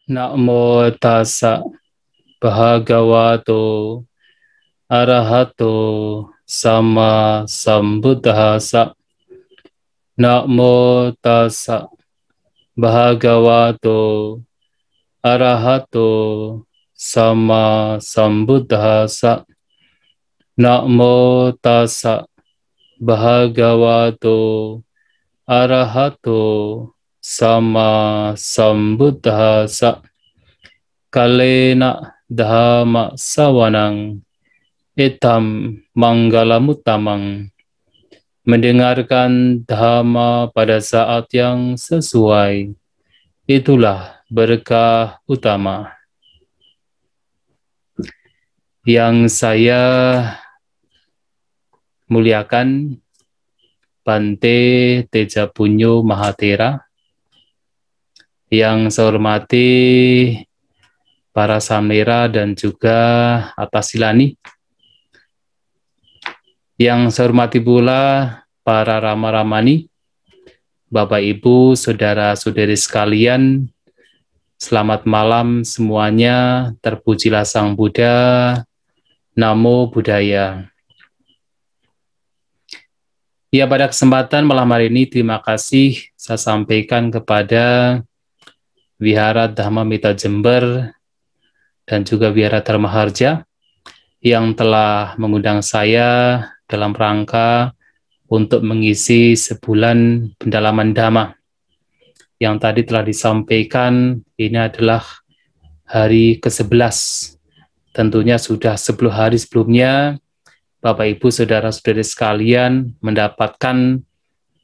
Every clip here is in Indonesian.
Namo tassa bhagavato arahato sama sambuddhassa. Namo tassa bhagavato arahato sama sambuddhassa. Namo tassa bhagavato arahato sama sambuddhassa. Kalena dhamma sawanang itam manggalamutamang. Mendengarkan dhamma pada saat yang sesuai, itulah berkah utama. Yang saya muliakan Bante Tejapunyo Mahatera, yang saya hormati para samnera dan juga Atasilani, yang saya hormati pula para Rama-Ramani, Bapak Ibu, Saudara-saudari sekalian, selamat malam semuanya, terpujilah Sang Buddha, Namo Buddhaya. Ya, pada kesempatan malam hari ini terima kasih saya sampaikan kepada Wihara Dhamma Mita Jember dan juga Wihara Dharma Harja yang telah mengundang saya dalam rangka untuk mengisi sebulan pendalaman Dhamma. Yang tadi telah disampaikan, ini adalah hari ke-11. Tentunya sudah 10 hari sebelumnya, Bapak Ibu Saudara-saudari sekalian mendapatkan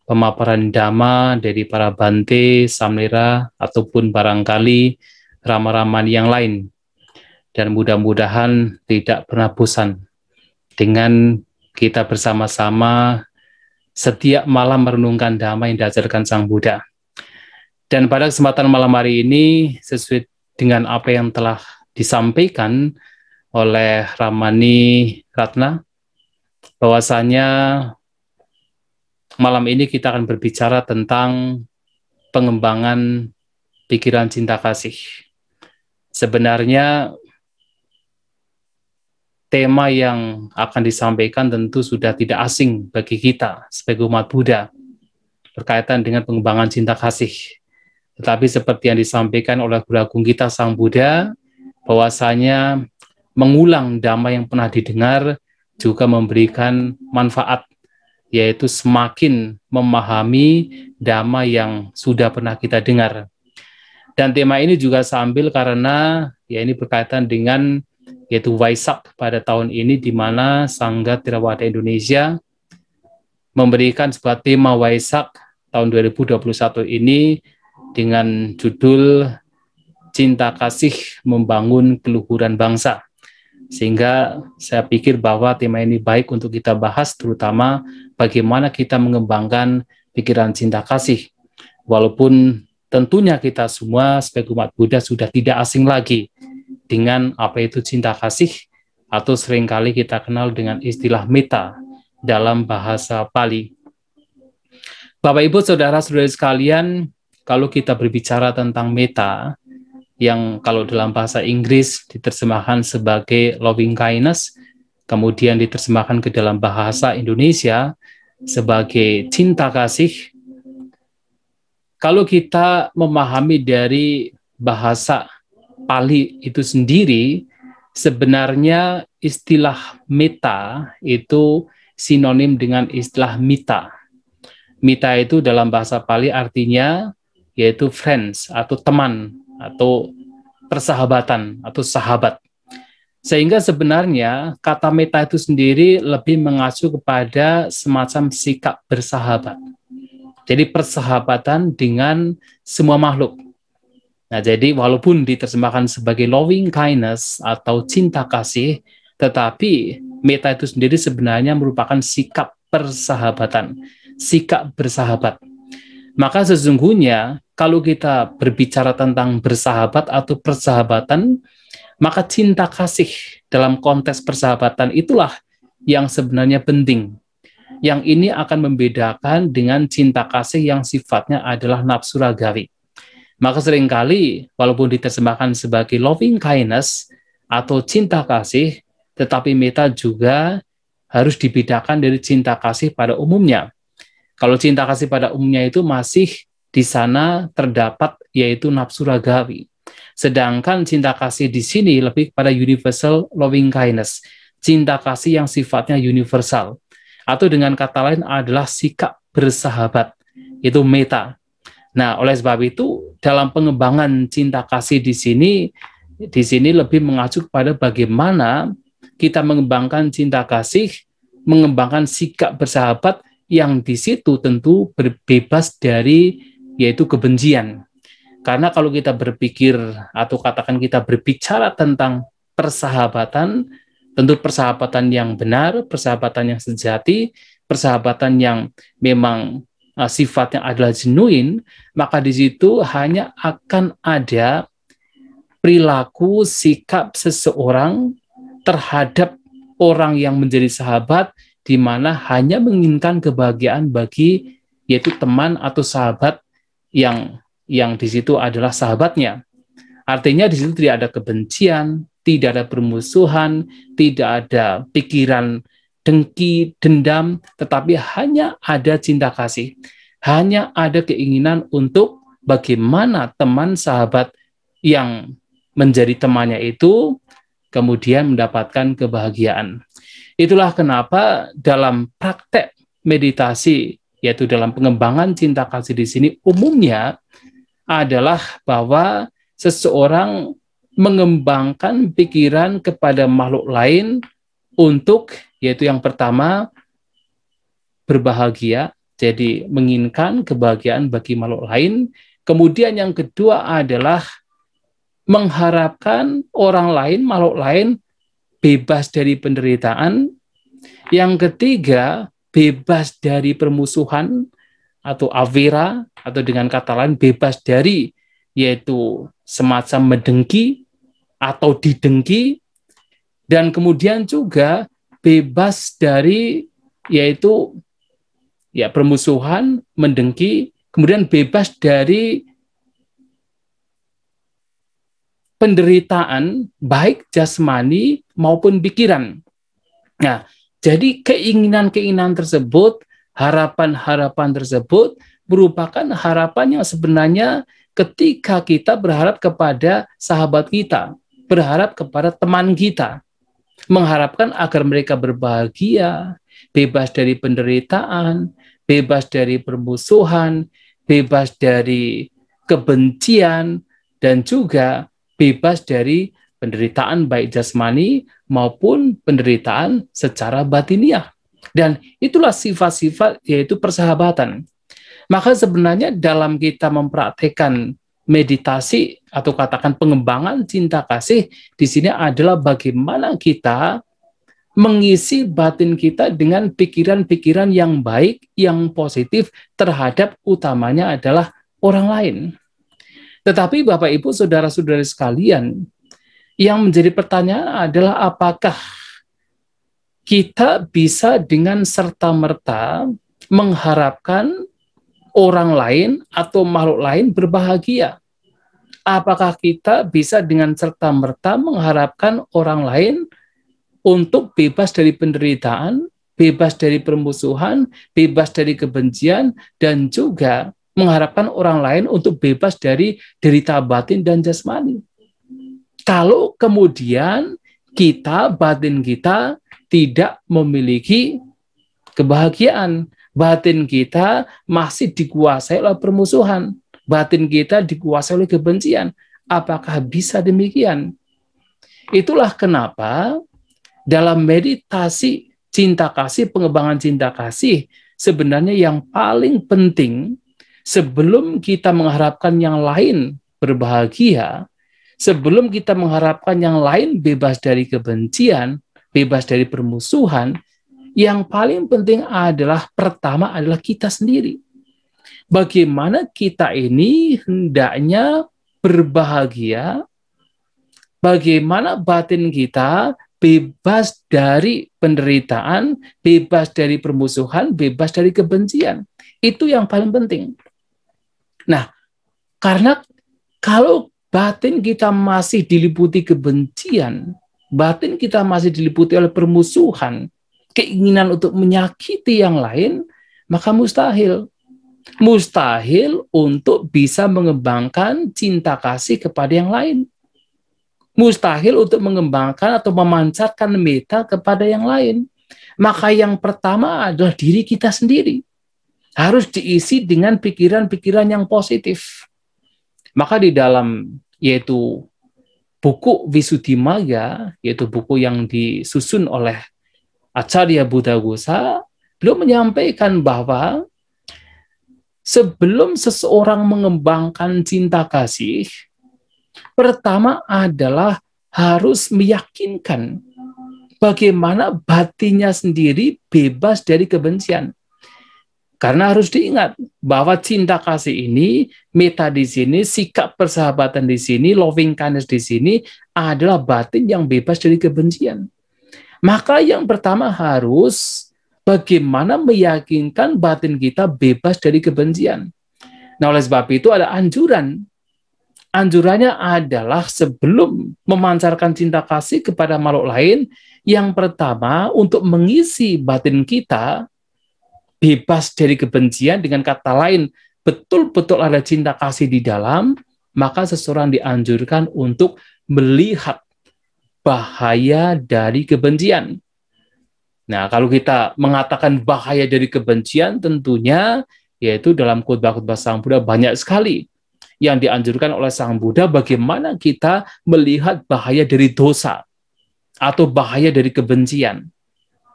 pemaparan Dhamma dari para Bante, Samnera, ataupun barangkali Rama-Ramani yang lain. Dan mudah-mudahan tidak pernah bosan dengan kita bersama-sama setiap malam merenungkan Dhamma yang diajarkan Sang Buddha. Dan pada kesempatan malam hari ini, sesuai dengan apa yang telah disampaikan oleh Ramani Ratna, bahwasanya malam ini kita akan berbicara tentang pengembangan pikiran cinta kasih. Sebenarnya tema yang akan disampaikan tentu sudah tidak asing bagi kita sebagai umat Buddha berkaitan dengan pengembangan cinta kasih. Tetapi seperti yang disampaikan oleh Guru Agung kita Sang Buddha, bahwasanya mengulang Dhamma yang pernah didengar juga memberikan manfaat, yaitu semakin memahami Dhamma yang sudah pernah kita dengar. Dan tema ini juga sambil karena ya ini berkaitan dengan yaitu Waisak pada tahun ini, di mana Sangga Theravada Indonesia memberikan sebuah tema Waisak tahun 2021 ini dengan judul Cinta Kasih Membangun Keluhuran Bangsa. Sehingga saya pikir bahwa tema ini baik untuk kita bahas, terutama bagaimana kita mengembangkan pikiran cinta kasih. Walaupun tentunya kita semua sebagai umat Buddha sudah tidak asing lagi dengan apa itu cinta kasih, atau seringkali kita kenal dengan istilah metta dalam bahasa Pali. Bapak Ibu Saudara-saudari sekalian, kalau kita berbicara tentang metta, yang kalau dalam bahasa Inggris diterjemahkan sebagai loving kindness, kemudian diterjemahkan ke dalam bahasa Indonesia sebagai cinta kasih. Kalau kita memahami dari bahasa Pali itu sendiri, sebenarnya istilah metta itu sinonim dengan istilah mita. Mita itu dalam bahasa Pali artinya yaitu friends atau teman atau persahabatan atau sahabat. Sehingga sebenarnya kata metta itu sendiri lebih mengacu kepada semacam sikap bersahabat. Jadi persahabatan dengan semua makhluk. Nah, jadi walaupun diterjemahkan sebagai loving kindness atau cinta kasih, tetapi metta itu sendiri sebenarnya merupakan sikap persahabatan, sikap bersahabat. Maka sesungguhnya kalau kita berbicara tentang bersahabat atau persahabatan, maka cinta kasih dalam konteks persahabatan itulah yang sebenarnya penting. Yang ini akan membedakan dengan cinta kasih yang sifatnya adalah nafsu ragawi. Maka seringkali walaupun diterjemahkan sebagai loving kindness atau cinta kasih, tetapi meta juga harus dibedakan dari cinta kasih pada umumnya. Kalau cinta kasih pada umumnya itu masih di sana terdapat yaitu nafsu ragawi. Sedangkan cinta kasih di sini lebih pada universal loving kindness, cinta kasih yang sifatnya universal. Atau dengan kata lain adalah sikap bersahabat, itu meta. Nah, oleh sebab itu dalam pengembangan cinta kasih di sini lebih mengacu kepada bagaimana kita mengembangkan cinta kasih, mengembangkan sikap bersahabat yang di situ tentu berbebas dari yaitu kebencian. Karena kalau kita berpikir atau katakan kita berbicara tentang persahabatan, tentu persahabatan yang benar, persahabatan yang sejati, persahabatan yang memang sifatnya adalah genuine, maka di situ hanya akan ada perilaku sikap seseorang terhadap orang yang menjadi sahabat, di mana hanya menginginkan kebahagiaan bagi yaitu teman atau sahabat yang di situ adalah sahabatnya. Artinya di situ tidak ada kebencian, tidak ada permusuhan, tidak ada pikiran dengki, dendam, tetapi hanya ada cinta kasih. Hanya ada keinginan untuk bagaimana teman sahabat yang menjadi temannya itu kemudian mendapatkan kebahagiaan. Itulah kenapa dalam praktek meditasi, yaitu dalam pengembangan cinta kasih di sini, umumnya adalah bahwa seseorang mengembangkan pikiran kepada makhluk lain untuk, yaitu yang pertama, berbahagia, jadi menginginkan kebahagiaan bagi makhluk lain. Kemudian yang kedua adalah mengharapkan orang lain, makhluk lain, bebas dari penderitaan. Yang ketiga, bebas dari permusuhan atau avera, atau dengan kata lain bebas dari yaitu semacam mendengki atau didengki. Dan kemudian juga bebas dari yaitu ya permusuhan, mendengki, kemudian bebas dari penderitaan baik jasmani maupun pikiran. Nah, jadi keinginan-keinginan tersebut, harapan-harapan tersebut merupakan harapan yang sebenarnya ketika kita berharap kepada sahabat kita, berharap kepada teman kita, mengharapkan agar mereka berbahagia, bebas dari penderitaan, bebas dari permusuhan, bebas dari kebencian, dan juga bebas dari penderitaan baik jasmani maupun penderitaan secara batiniah. Dan itulah sifat-sifat yaitu persahabatan. Maka sebenarnya dalam kita mempraktikkan meditasi atau katakan pengembangan cinta kasih di sini adalah bagaimana kita mengisi batin kita dengan pikiran-pikiran yang baik, yang positif terhadap utamanya adalah orang lain. Tetapi Bapak Ibu saudara-saudari sekalian, yang menjadi pertanyaan adalah apakah kita bisa dengan serta-merta mengharapkan orang lain atau makhluk lain berbahagia? Apakah kita bisa dengan serta-merta mengharapkan orang lain untuk bebas dari penderitaan, bebas dari permusuhan, bebas dari kebencian, dan juga mengharapkan orang lain untuk bebas dari derita batin dan jasmani? Kalau kemudian batin kita tidak memiliki kebahagiaan, batin kita masih dikuasai oleh permusuhan, batin kita dikuasai oleh kebencian, apakah bisa demikian? Itulah kenapa dalam meditasi cinta kasih, pengembangan cinta kasih, sebenarnya yang paling penting sebelum kita mengharapkan yang lain berbahagia, sebelum kita mengharapkan yang lain bebas dari kebencian, bebas dari permusuhan, yang paling penting adalah pertama adalah kita sendiri. Bagaimana kita ini hendaknya berbahagia, bagaimana batin kita bebas dari penderitaan, bebas dari permusuhan, bebas dari kebencian. Itu yang paling penting. Nah, karena Kalau batin kita masih diliputi kebencian, batin kita masih diliputi oleh permusuhan, keinginan untuk menyakiti yang lain, maka mustahil untuk bisa mengembangkan cinta kasih kepada yang lain. Mustahil untuk mengembangkan atau memancarkan meta kepada yang lain. Maka yang pertama adalah diri kita sendiri. Harus diisi dengan pikiran-pikiran yang positif. Maka di dalam yaitu buku Visuddhimagga, yaitu buku yang disusun oleh Acarya Buddhaghosa, beliau menyampaikan bahwa sebelum seseorang mengembangkan cinta kasih, pertama adalah harus meyakinkan bagaimana batinnya sendiri bebas dari kebencian. Karena harus diingat bahwa cinta kasih ini, meta di sini, sikap persahabatan di sini, loving kindness di sini adalah batin yang bebas dari kebencian. Maka yang pertama harus bagaimana meyakinkan batin kita bebas dari kebencian. Nah, oleh sebab itu ada anjuran. Anjurannya adalah sebelum memancarkan cinta kasih kepada makhluk lain, yang pertama untuk mengisi batin kita bebas dari kebencian, dengan kata lain, betul-betul ada cinta kasih di dalam, maka seseorang dianjurkan untuk melihat bahaya dari kebencian. Nah, kalau kita mengatakan bahaya dari kebencian, tentunya yaitu dalam khotbah-khotbah Sang Buddha banyak sekali yang dianjurkan oleh Sang Buddha bagaimana kita melihat bahaya dari dosa atau bahaya dari kebencian.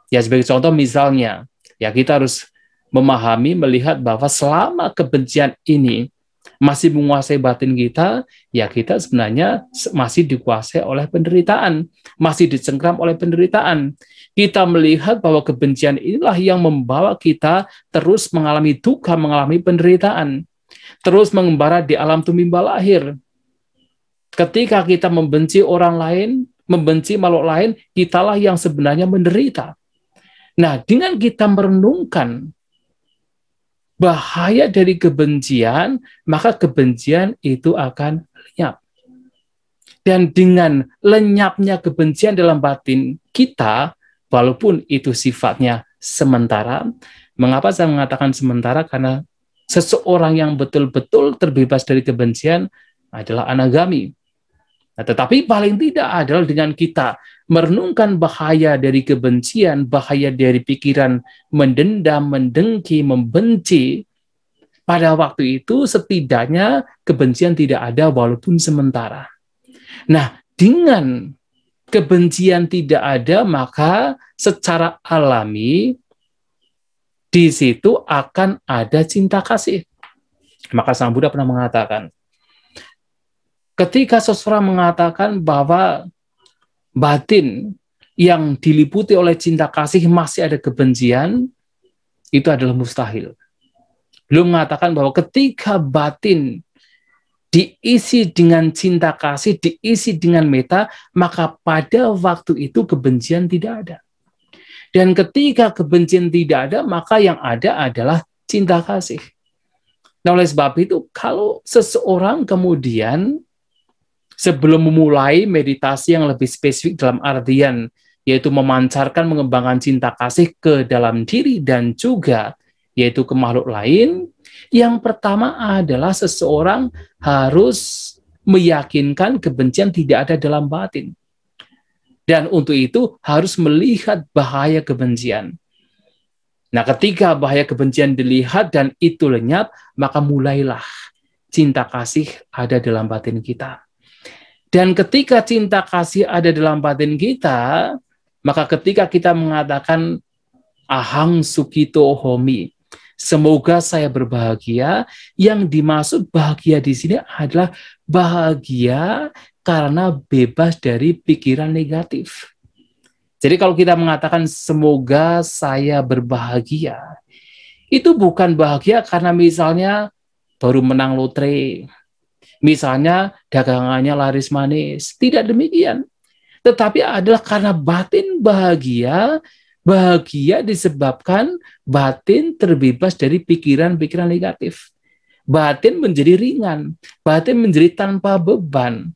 Ya, sebagai contoh misalnya, ya kita harus memahami, melihat bahwa selama kebencian ini masih menguasai batin kita, ya kita sebenarnya masih dikuasai oleh penderitaan, masih dicengkram oleh penderitaan. Kita melihat bahwa kebencian inilah yang membawa kita terus mengalami duka, mengalami penderitaan, terus mengembara di alam tumimba lahir. Ketika kita membenci orang lain, membenci makhluk lain, kitalah yang sebenarnya menderita. Nah, dengan kita merenungkan bahaya dari kebencian, maka kebencian itu akan lenyap. Dan dengan lenyapnya kebencian dalam batin kita, walaupun itu sifatnya sementara, mengapa saya mengatakan sementara? Karena seseorang yang betul-betul terbebas dari kebencian adalah anagami. Nah, tetapi paling tidak adalah dengan kita merenungkan bahaya dari kebencian, bahaya dari pikiran mendendam, mendengki, membenci, pada waktu itu setidaknya kebencian tidak ada walaupun sementara. Nah, dengan kebencian tidak ada, maka secara alami di situ akan ada cinta kasih. Maka Sang Buddha pernah mengatakan, ketika seseorang mengatakan bahwa batin yang diliputi oleh cinta kasih masih ada kebencian, itu adalah mustahil. Beliau mengatakan bahwa ketika batin diisi dengan cinta kasih, diisi dengan meta, maka pada waktu itu kebencian tidak ada. Dan ketika kebencian tidak ada, maka yang ada adalah cinta kasih. Nah, oleh sebab itu, kalau seseorang kemudian sebelum memulai meditasi yang lebih spesifik dalam artian, yaitu memancarkan, mengembangkan cinta kasih ke dalam diri dan juga yaitu ke makhluk lain, yang pertama adalah seseorang harus meyakinkan kebencian tidak ada dalam batin. Dan untuk itu harus melihat bahaya kebencian. Nah, ketika bahaya kebencian dilihat dan itu lenyap, maka mulailah cinta kasih ada dalam batin kita. Dan ketika cinta kasih ada dalam batin kita, maka ketika kita mengatakan ahang sukito homi, semoga saya berbahagia, yang dimaksud bahagia di sini adalah bahagia karena bebas dari pikiran negatif. Jadi kalau kita mengatakan semoga saya berbahagia, itu bukan bahagia karena misalnya baru menang lotre, misalnya dagangannya laris manis. Tidak demikian. Tetapi adalah karena batin bahagia, bahagia disebabkan batin terbebas dari pikiran-pikiran negatif. batin menjadi ringan, batin menjadi tanpa beban,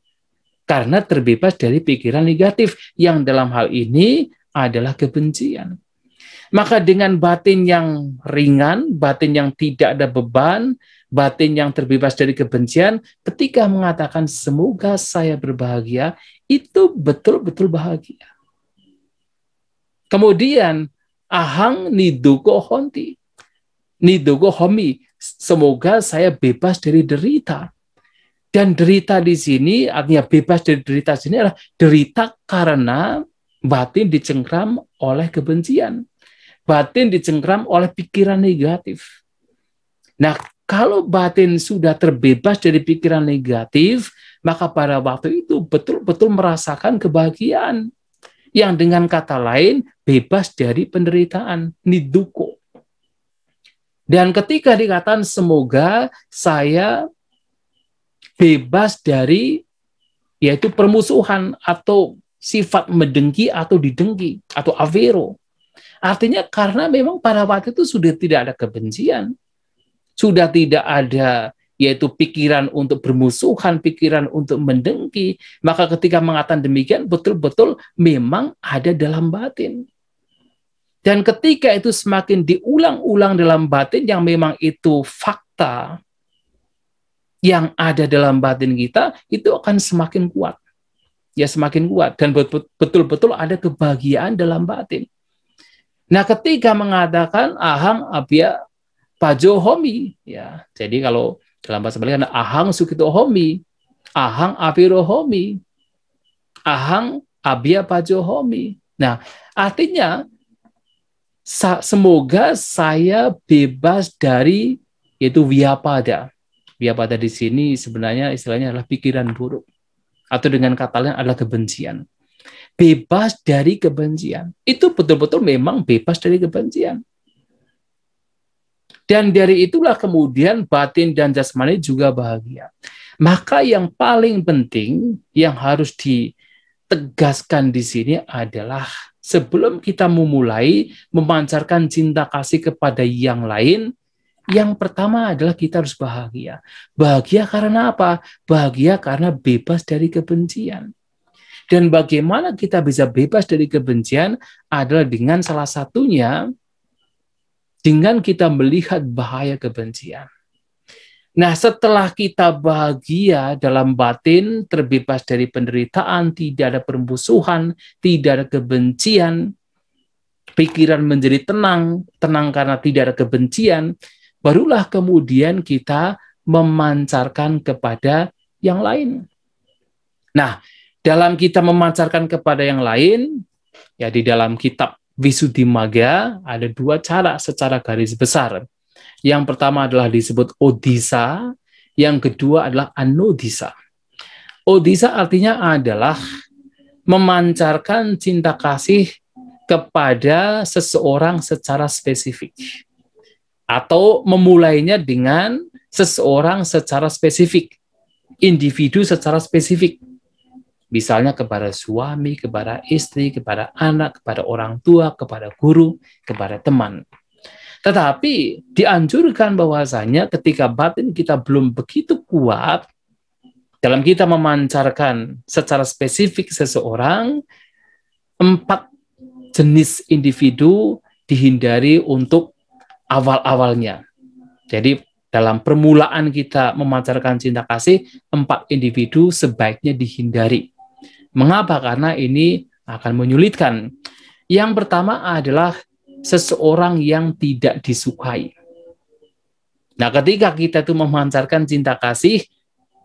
karena terbebas dari pikiran negatif, yang dalam hal ini adalah kebencian. Maka dengan batin yang ringan, batin yang tidak ada beban, batin yang terbebas dari kebencian, ketika mengatakan semoga saya berbahagia, itu betul-betul bahagia. Kemudian, ahang niduko honti, niduko homi, semoga saya bebas dari derita. Dan derita di sini, artinya bebas dari derita di sini adalah derita karena batin dicengkram oleh kebencian. Batin dicengkram oleh pikiran negatif. Nah, kalau batin sudah terbebas dari pikiran negatif, maka pada waktu itu betul-betul merasakan kebahagiaan. Yang dengan kata lain, bebas dari penderitaan, niduko. Dan ketika dikatakan semoga saya bebas dari yaitu permusuhan atau sifat mendengki atau didengki atau avero. Artinya karena memang pada waktu itu sudah tidak ada kebencian, sudah tidak ada yaitu pikiran untuk bermusuhan, pikiran untuk mendengki, maka ketika mengatakan demikian betul-betul memang ada dalam batin. Dan ketika itu semakin diulang-ulang dalam batin yang memang itu fakta yang ada dalam batin kita, itu akan semakin kuat. Ya semakin kuat dan betul-betul ada kebahagiaan dalam batin. Nah, ketika mengatakan ahang abya pajo homi, ya. Jadi kalau dalam bahasa Bali ada ahang sukito homi, ahang apiro homi, ahang abya pajo homi. Nah, artinya semoga saya bebas dari yaitu vyapada. Vyapada di sini sebenarnya istilahnya adalah pikiran buruk. Atau dengan kata lain adalah kebencian. Bebas dari kebencian. Itu betul-betul memang bebas dari kebencian. Dan dari itulah kemudian batin dan jasmani juga bahagia. Maka yang paling penting yang harus ditegaskan di sini adalah sebelum kita memulai memancarkan cinta kasih kepada yang lain, yang pertama adalah kita harus bahagia. Bahagia karena apa? Bahagia karena bebas dari kebencian. Dan bagaimana kita bisa bebas dari kebencian adalah dengan salah satunya dengan kita melihat bahaya kebencian. Nah, setelah kita bahagia dalam batin, terbebas dari penderitaan, tidak ada permusuhan, tidak ada kebencian, pikiran menjadi tenang, tenang karena tidak ada kebencian, barulah kemudian kita memancarkan kepada yang lain. Nah, dalam kita memancarkan kepada yang lain, ya di dalam kitab Visuddhimagga ada dua cara secara garis besar. Yang pertama adalah disebut odisa, yang kedua adalah anodisa. Odisa artinya adalah memancarkan cinta kasih kepada seseorang secara spesifik. Atau memulainya dengan seseorang secara spesifik, individu secara spesifik. Misalnya kepada suami, kepada istri, kepada anak, kepada orang tua, kepada guru, kepada teman. Tetapi dianjurkan bahwasanya ketika batin kita belum begitu kuat, dalam kita memancarkan secara spesifik seseorang, 4 jenis individu dihindari untuk awal-awalnya. Jadi dalam permulaan kita memancarkan cinta kasih, 4 individu sebaiknya dihindari. Mengapa? Karena ini akan menyulitkan. Yang pertama adalah seseorang yang tidak disukai. Nah, ketika kita itu memancarkan cinta kasih,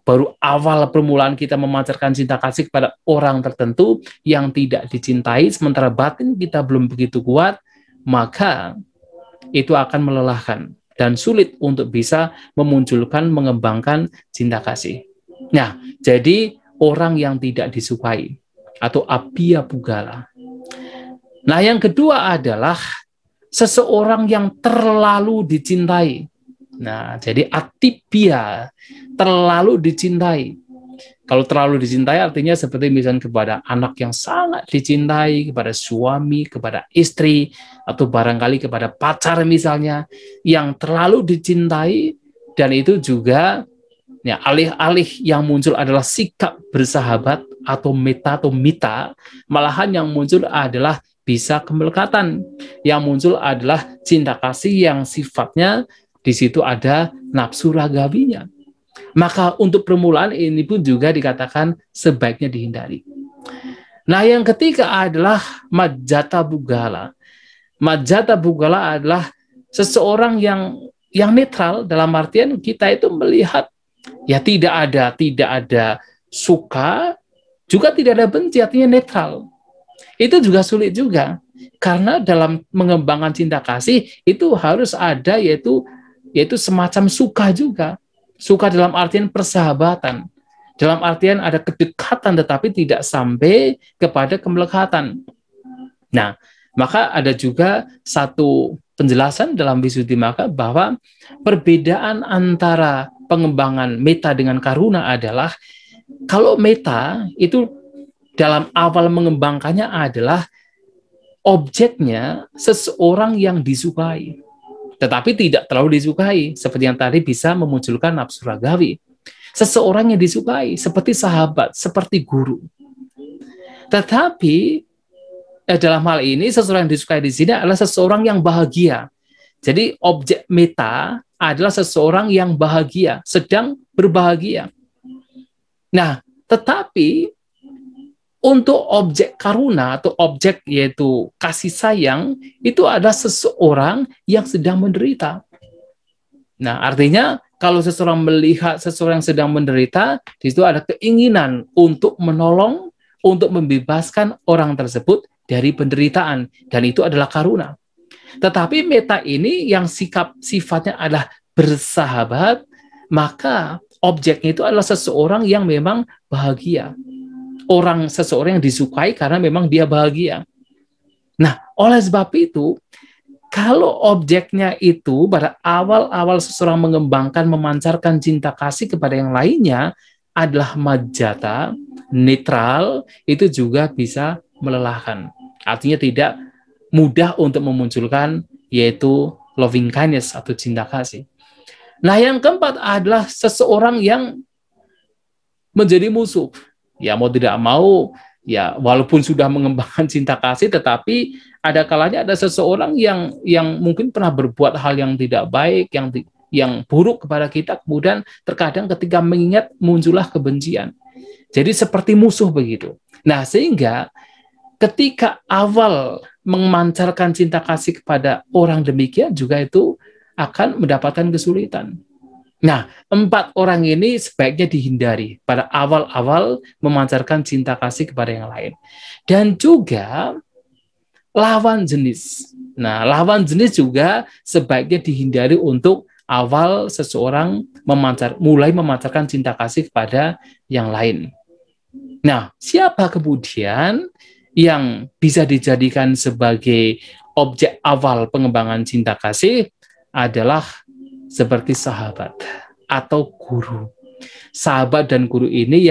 baru awal permulaan kita memancarkan cinta kasih kepada orang tertentu yang tidak dicintai, sementara batin kita belum begitu kuat, maka itu akan melelahkan dan sulit untuk bisa memunculkan, mengembangkan cinta kasih. Nah, jadi orang yang tidak disukai atau abhiya pugala. Nah, yang kedua adalah seseorang yang terlalu dicintai. Nah, jadi atibhya, terlalu dicintai. Kalau terlalu dicintai artinya seperti misalnya kepada anak yang sangat dicintai, kepada suami, kepada istri, atau barangkali kepada pacar misalnya, yang terlalu dicintai, Dan itu juga ya, alih-alih yang muncul adalah sikap bersahabat atau mita, malahan yang muncul adalah bisa kemelekatan. Yang muncul adalah cinta kasih yang sifatnya di situ ada nafsu ragawinya. Maka untuk permulaan ini pun juga dikatakan sebaiknya dihindari. Nah, yang ketiga adalah majjata bugala. Majjata bugala adalah seseorang yang netral, dalam artian kita itu melihat ya tidak ada suka, juga tidak ada benci, artinya netral. Itu juga sulit juga, karena dalam mengembangkan cinta kasih itu harus ada yaitu semacam suka juga. Suka dalam artian persahabatan, dalam artian ada kedekatan tetapi tidak sampai kepada kemelekatan. Nah, maka ada juga satu penjelasan dalam Visuddhimagga bahwa perbedaan antara pengembangan meta dengan karuna adalah kalau meta itu dalam awal mengembangkannya adalah objeknya seseorang yang disukai, tetapi tidak terlalu disukai, seperti yang tadi bisa memunculkan nafsu ragawi. Seseorang yang disukai, seperti sahabat, seperti guru. Tetapi dalam hal ini seseorang yang disukai di sini adalah seseorang yang bahagia. Jadi objek meta adalah seseorang yang bahagia, sedang berbahagia. Nah, tetapi untuk objek karuna atau objek yaitu kasih sayang itu ada seseorang yang sedang menderita. Nah, artinya kalau seseorang melihat seseorang yang sedang menderita, di situ ada keinginan untuk menolong, untuk membebaskan orang tersebut dari penderitaan, dan itu adalah karuna. Tetapi meta ini yang sifatnya adalah bersahabat, maka objeknya itu adalah seseorang yang memang bahagia. Seseorang yang disukai karena memang dia bahagia. Nah, oleh sebab itu, kalau objeknya itu pada awal-awal seseorang mengembangkan, memancarkan cinta kasih kepada yang lainnya adalah majjata, netral, itu juga bisa melelahkan. Artinya tidak mudah untuk memunculkan yaitu loving kindness atau cinta kasih. Nah, yang keempat adalah seseorang yang menjadi musuh. Ya mau tidak mau, ya walaupun sudah mengembangkan cinta kasih, tetapi ada kalanya ada seseorang yang mungkin pernah berbuat hal yang tidak baik, yang buruk kepada kita, kemudian terkadang ketika mengingat muncullah kebencian. Jadi seperti musuh begitu. Nah, sehingga ketika awal memancarkan cinta kasih kepada orang demikian juga itu akan mendapatkan kesulitan. Nah, 4 orang ini sebaiknya dihindari pada awal-awal memancarkan cinta kasih kepada yang lain. Dan juga lawan jenis. Nah, lawan jenis juga sebaiknya dihindari untuk awal seseorang mulai memancarkan cinta kasih kepada yang lain. Nah, siapa kemudian yang bisa dijadikan sebagai objek awal pengembangan cinta kasih adalah seperti sahabat atau guru. Sahabat dan guru ini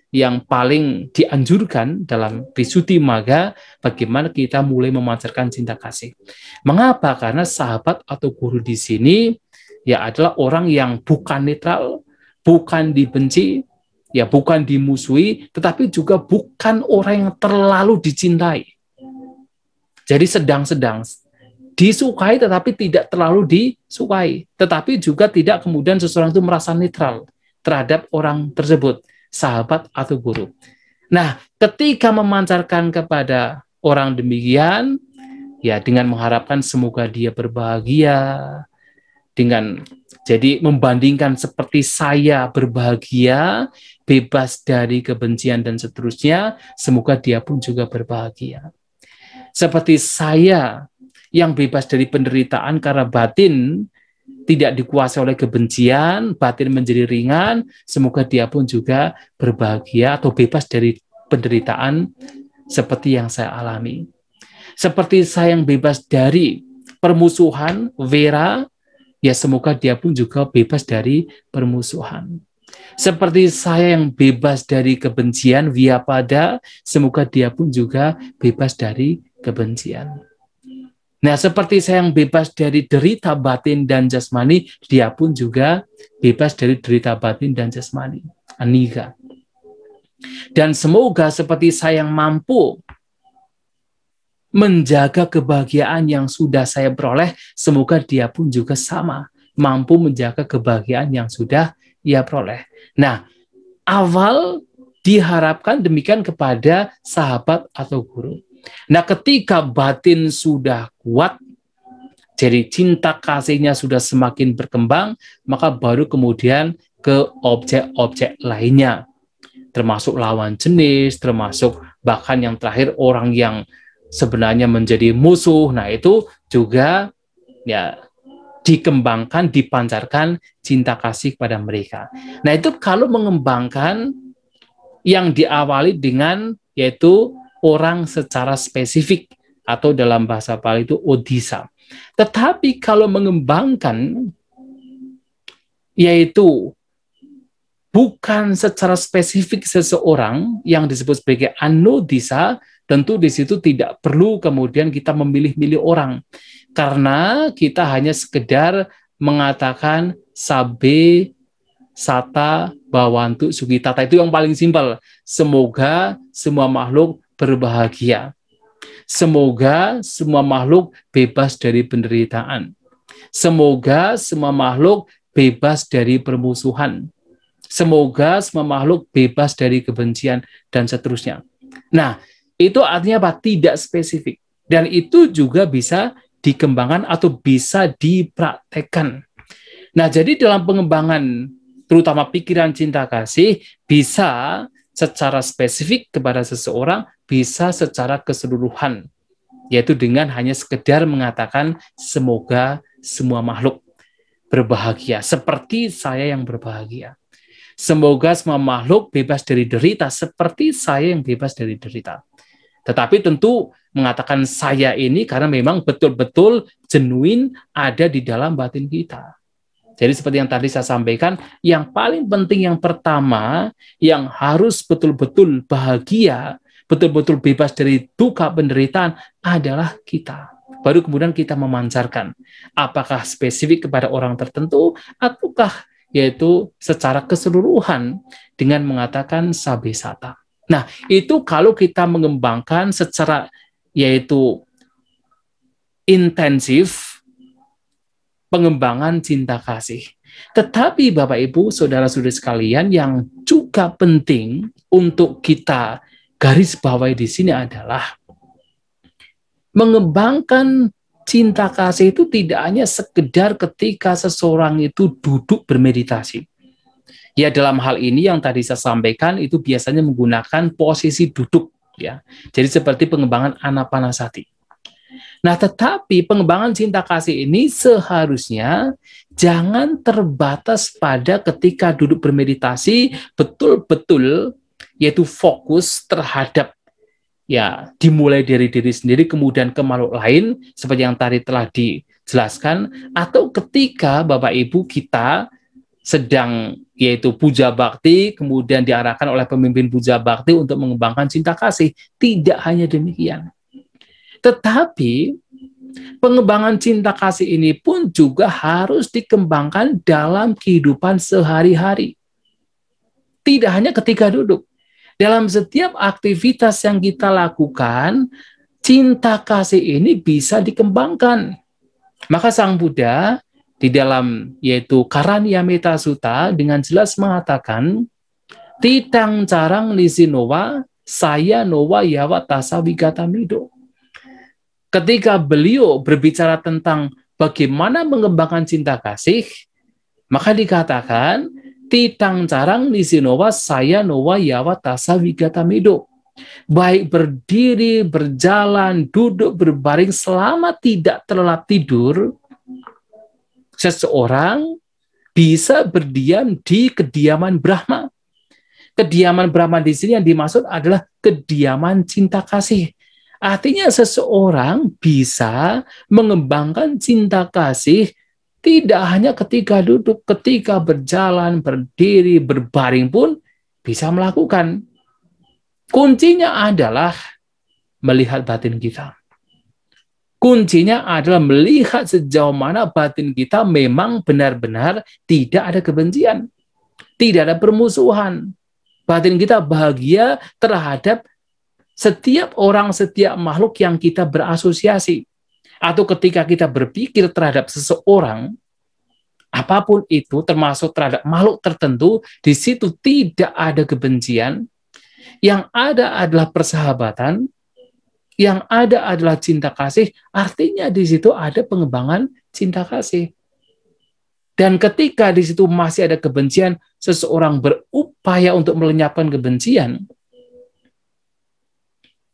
yang paling dianjurkan dalam Visuddhimagga bagaimana kita mulai memancarkan cinta kasih. Mengapa? Karena sahabat atau guru di sini ya adalah orang yang bukan netral, bukan dibenci, ya bukan dimusuhi, tetapi juga bukan orang yang terlalu dicintai. Jadi sedang-sedang, disukai tetapi tidak terlalu disukai, tetapi juga tidak kemudian seseorang itu merasa netral terhadap orang tersebut, sahabat atau guru. Nah, ketika memancarkan kepada orang demikian, ya dengan mengharapkan semoga dia berbahagia, jadi membandingkan seperti saya berbahagia, bebas dari kebencian dan seterusnya, semoga dia pun juga berbahagia. Seperti saya yang bebas dari penderitaan karena batin tidak dikuasai oleh kebencian, batin menjadi ringan, semoga dia pun juga berbahagia atau bebas dari penderitaan seperti yang saya alami. Seperti saya yang bebas dari permusuhan, vera, ya semoga dia pun juga bebas dari permusuhan. Seperti saya yang bebas dari kebencian, vyapada, semoga dia pun juga bebas dari kebencian. Nah, seperti saya yang bebas dari derita batin dan jasmani, dia pun juga bebas dari derita batin dan jasmani. Anika. Dan semoga seperti saya yang mampu menjaga kebahagiaan yang sudah saya peroleh, semoga dia pun juga sama, mampu menjaga kebahagiaan yang sudah ia peroleh. Nah, awal diharapkan demikian kepada sahabat atau guru. Nah, ketika batin sudah kuat, jadi cinta kasihnya sudah semakin berkembang, maka baru kemudian ke objek-objek lainnya, termasuk lawan jenis, termasuk bahkan yang terakhir orang yang sebenarnya menjadi musuh. Nah, itu juga ya dikembangkan, dipancarkan cinta kasih kepada mereka. Nah, itu kalau mengembangkan yang diawali dengan yaitu orang secara spesifik atau dalam bahasa Pali itu odisa. Tetapi kalau mengembangkan yaitu bukan secara spesifik seseorang yang disebut sebagai anodisa, tentu di situ tidak perlu kemudian kita memilih-milih orang. Karena kita hanya sekedar mengatakan sabe, sata, bawantu, sugitata. Itu yang paling simpel. Semoga semua makhluk berbahagia. Semoga semua makhluk bebas dari penderitaan. Semoga semua makhluk bebas dari permusuhan. Semoga semua makhluk bebas dari kebencian dan seterusnya. Nah, itu artinya apa? Tidak spesifik. Dan itu juga bisa dikembangkan atau bisa dipraktekkan. Nah, jadi dalam pengembangan terutama pikiran cinta kasih bisa secara spesifik kepada seseorang, bisa secara keseluruhan, yaitu dengan hanya sekedar mengatakan semoga semua makhluk berbahagia seperti saya yang berbahagia. Semoga semua makhluk bebas dari derita seperti saya yang bebas dari derita. Tetapi tentu mengatakan saya ini karena memang betul-betul genuine ada di dalam batin kita. Jadi seperti yang tadi saya sampaikan, yang paling penting yang pertama, yang harus betul-betul bahagia, betul-betul bebas dari duka penderitaan adalah kita. Baru kemudian kita memancarkan. Apakah spesifik kepada orang tertentu, ataukah yaitu secara keseluruhan dengan mengatakan sabesata. Nah, itu kalau kita mengembangkan secara yaitu intensif pengembangan cinta kasih. Tetapi Bapak Ibu, saudara-saudari sekalian, yang juga penting untuk kita garis bawahi di sini adalah mengembangkan cinta kasih itu tidak hanya sekedar ketika seseorang itu duduk bermeditasi. Ya, dalam hal ini yang tadi saya sampaikan itu biasanya menggunakan posisi duduk, ya. Jadi seperti pengembangan anapanasati. Nah, tetapi pengembangan cinta kasih ini seharusnya jangan terbatas pada ketika duduk bermeditasi betul-betul yaitu fokus terhadap ya dimulai dari diri sendiri kemudian ke makhluk lain seperti yang tadi telah dijelaskan, atau ketika Bapak Ibu kita sedang yaitu puja bakti kemudian diarahkan oleh pemimpin puja bakti untuk mengembangkan cinta kasih. Tidak hanya demikian. Tetapi pengembangan cinta kasih ini pun juga harus dikembangkan dalam kehidupan sehari-hari. Tidak hanya ketika duduk. Dalam setiap aktivitas yang kita lakukan, cinta kasih ini bisa dikembangkan. Maka Sang Buddha di dalam yaitu Karanyameta Sutta dengan jelas mengatakan, Tidang carang lisinowa, saya nowa yawa tasa wigatamido. Ketika beliau berbicara tentang bagaimana mengembangkan cinta kasih, maka dikatakan, Tidang carang lisinowa saya nowa yawa tasa wigatamido. Baik berdiri, berjalan, duduk, berbaring, selama tidak terlelap tidur, seseorang bisa berdiam di kediaman Brahma. Kediaman Brahma di sini yang dimaksud adalah kediaman cinta kasih. Artinya seseorang bisa mengembangkan cinta kasih tidak hanya ketika duduk, ketika berjalan, berdiri, berbaring pun bisa melakukan. Kuncinya adalah melihat batin kita. Kuncinya adalah melihat sejauh mana batin kita memang benar-benar tidak ada kebencian, tidak ada permusuhan. Batin kita bahagia terhadap setiap orang, setiap makhluk yang kita berasosiasi. Atau ketika kita berpikir terhadap seseorang, apapun itu, termasuk terhadap makhluk tertentu, di situ tidak ada kebencian, yang ada adalah persahabatan, yang ada adalah cinta kasih, artinya di situ ada pengembangan cinta kasih. Dan ketika di situ masih ada kebencian, seseorang berupaya untuk melenyapkan kebencian,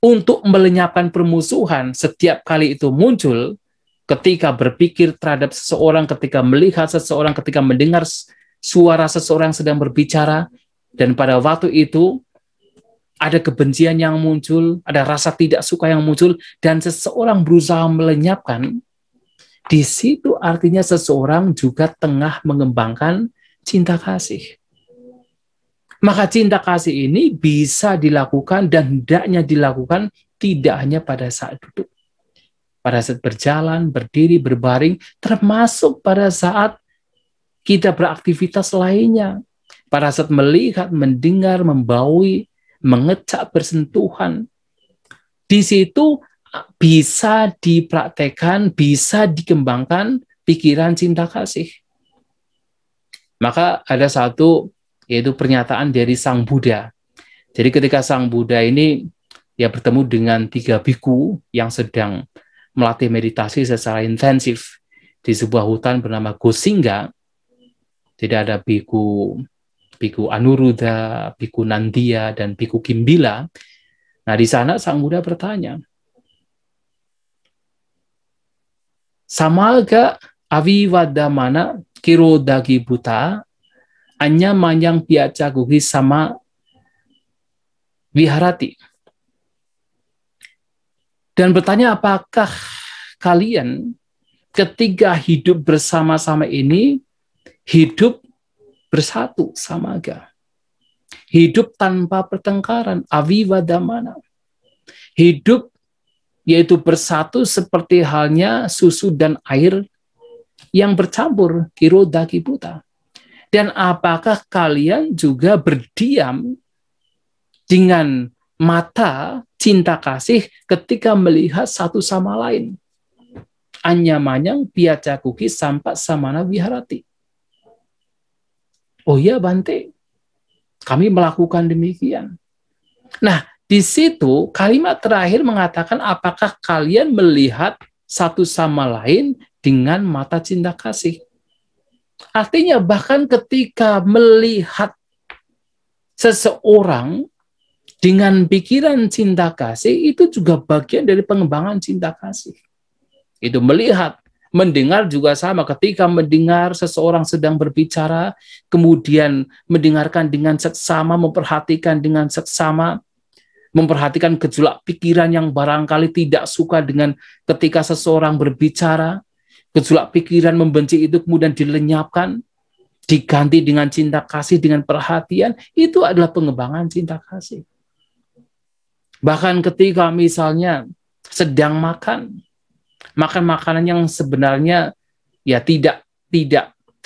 untuk melenyapkan permusuhan setiap kali itu muncul, ketika berpikir terhadap seseorang, ketika melihat seseorang, ketika mendengar suara seseorang sedang berbicara, dan pada waktu itu ada kebencian yang muncul, ada rasa tidak suka yang muncul, dan seseorang berusaha melenyapkan, di situ artinya seseorang juga tengah mengembangkan cinta kasih. Maka cinta kasih ini bisa dilakukan dan hendaknya dilakukan tidak hanya pada saat duduk, pada saat berjalan, berdiri, berbaring, termasuk pada saat kita beraktivitas lainnya, pada saat melihat, mendengar, membaui, mengecap, bersentuhan. Di situ bisa dipraktekkan, bisa dikembangkan pikiran cinta kasih. Maka ada satu, yaitu pernyataan dari Sang Buddha. Jadi ketika Sang Buddha ini ya bertemu dengan 3 biku yang sedang melatih meditasi secara intensif di sebuah hutan bernama Gosingga. Jadi ada biku Anuruddha, biku Nandia, dan biku Kimbila. Nah, di sana Sang Buddha bertanya, Samaga aviwadamana kirodagi buta anya manyang piaca gugi sama viharati. Dan bertanya, apakah kalian ketika hidup bersama-sama ini hidup bersatu, samaga. Hidup tanpa pertengkaran, aviwadamana. Hidup yaitu bersatu seperti halnya susu dan air yang bercampur, kirodaki buta. Dan apakah kalian juga berdiam dengan mata cinta kasih ketika melihat satu sama lain? Anyamanyang piacakuki sampak samana viharati. Oh iya Bante, kami melakukan demikian. Nah, di situ kalimat terakhir mengatakan apakah kalian melihat satu sama lain dengan mata cinta kasih. Artinya bahkan ketika melihat seseorang dengan pikiran cinta kasih, itu juga bagian dari pengembangan cinta kasih. Itu melihat, mendengar juga sama. Ketika mendengar seseorang sedang berbicara, kemudian mendengarkan dengan seksama, memperhatikan dengan seksama, memperhatikan gejolak pikiran yang barangkali tidak suka dengan ketika seseorang berbicara, gejolak pikiran membenci itu kemudian dilenyapkan, diganti dengan cinta kasih, dengan perhatian, itu adalah pengembangan cinta kasih. Bahkan ketika misalnya sedang makan makanan yang sebenarnya ya tidak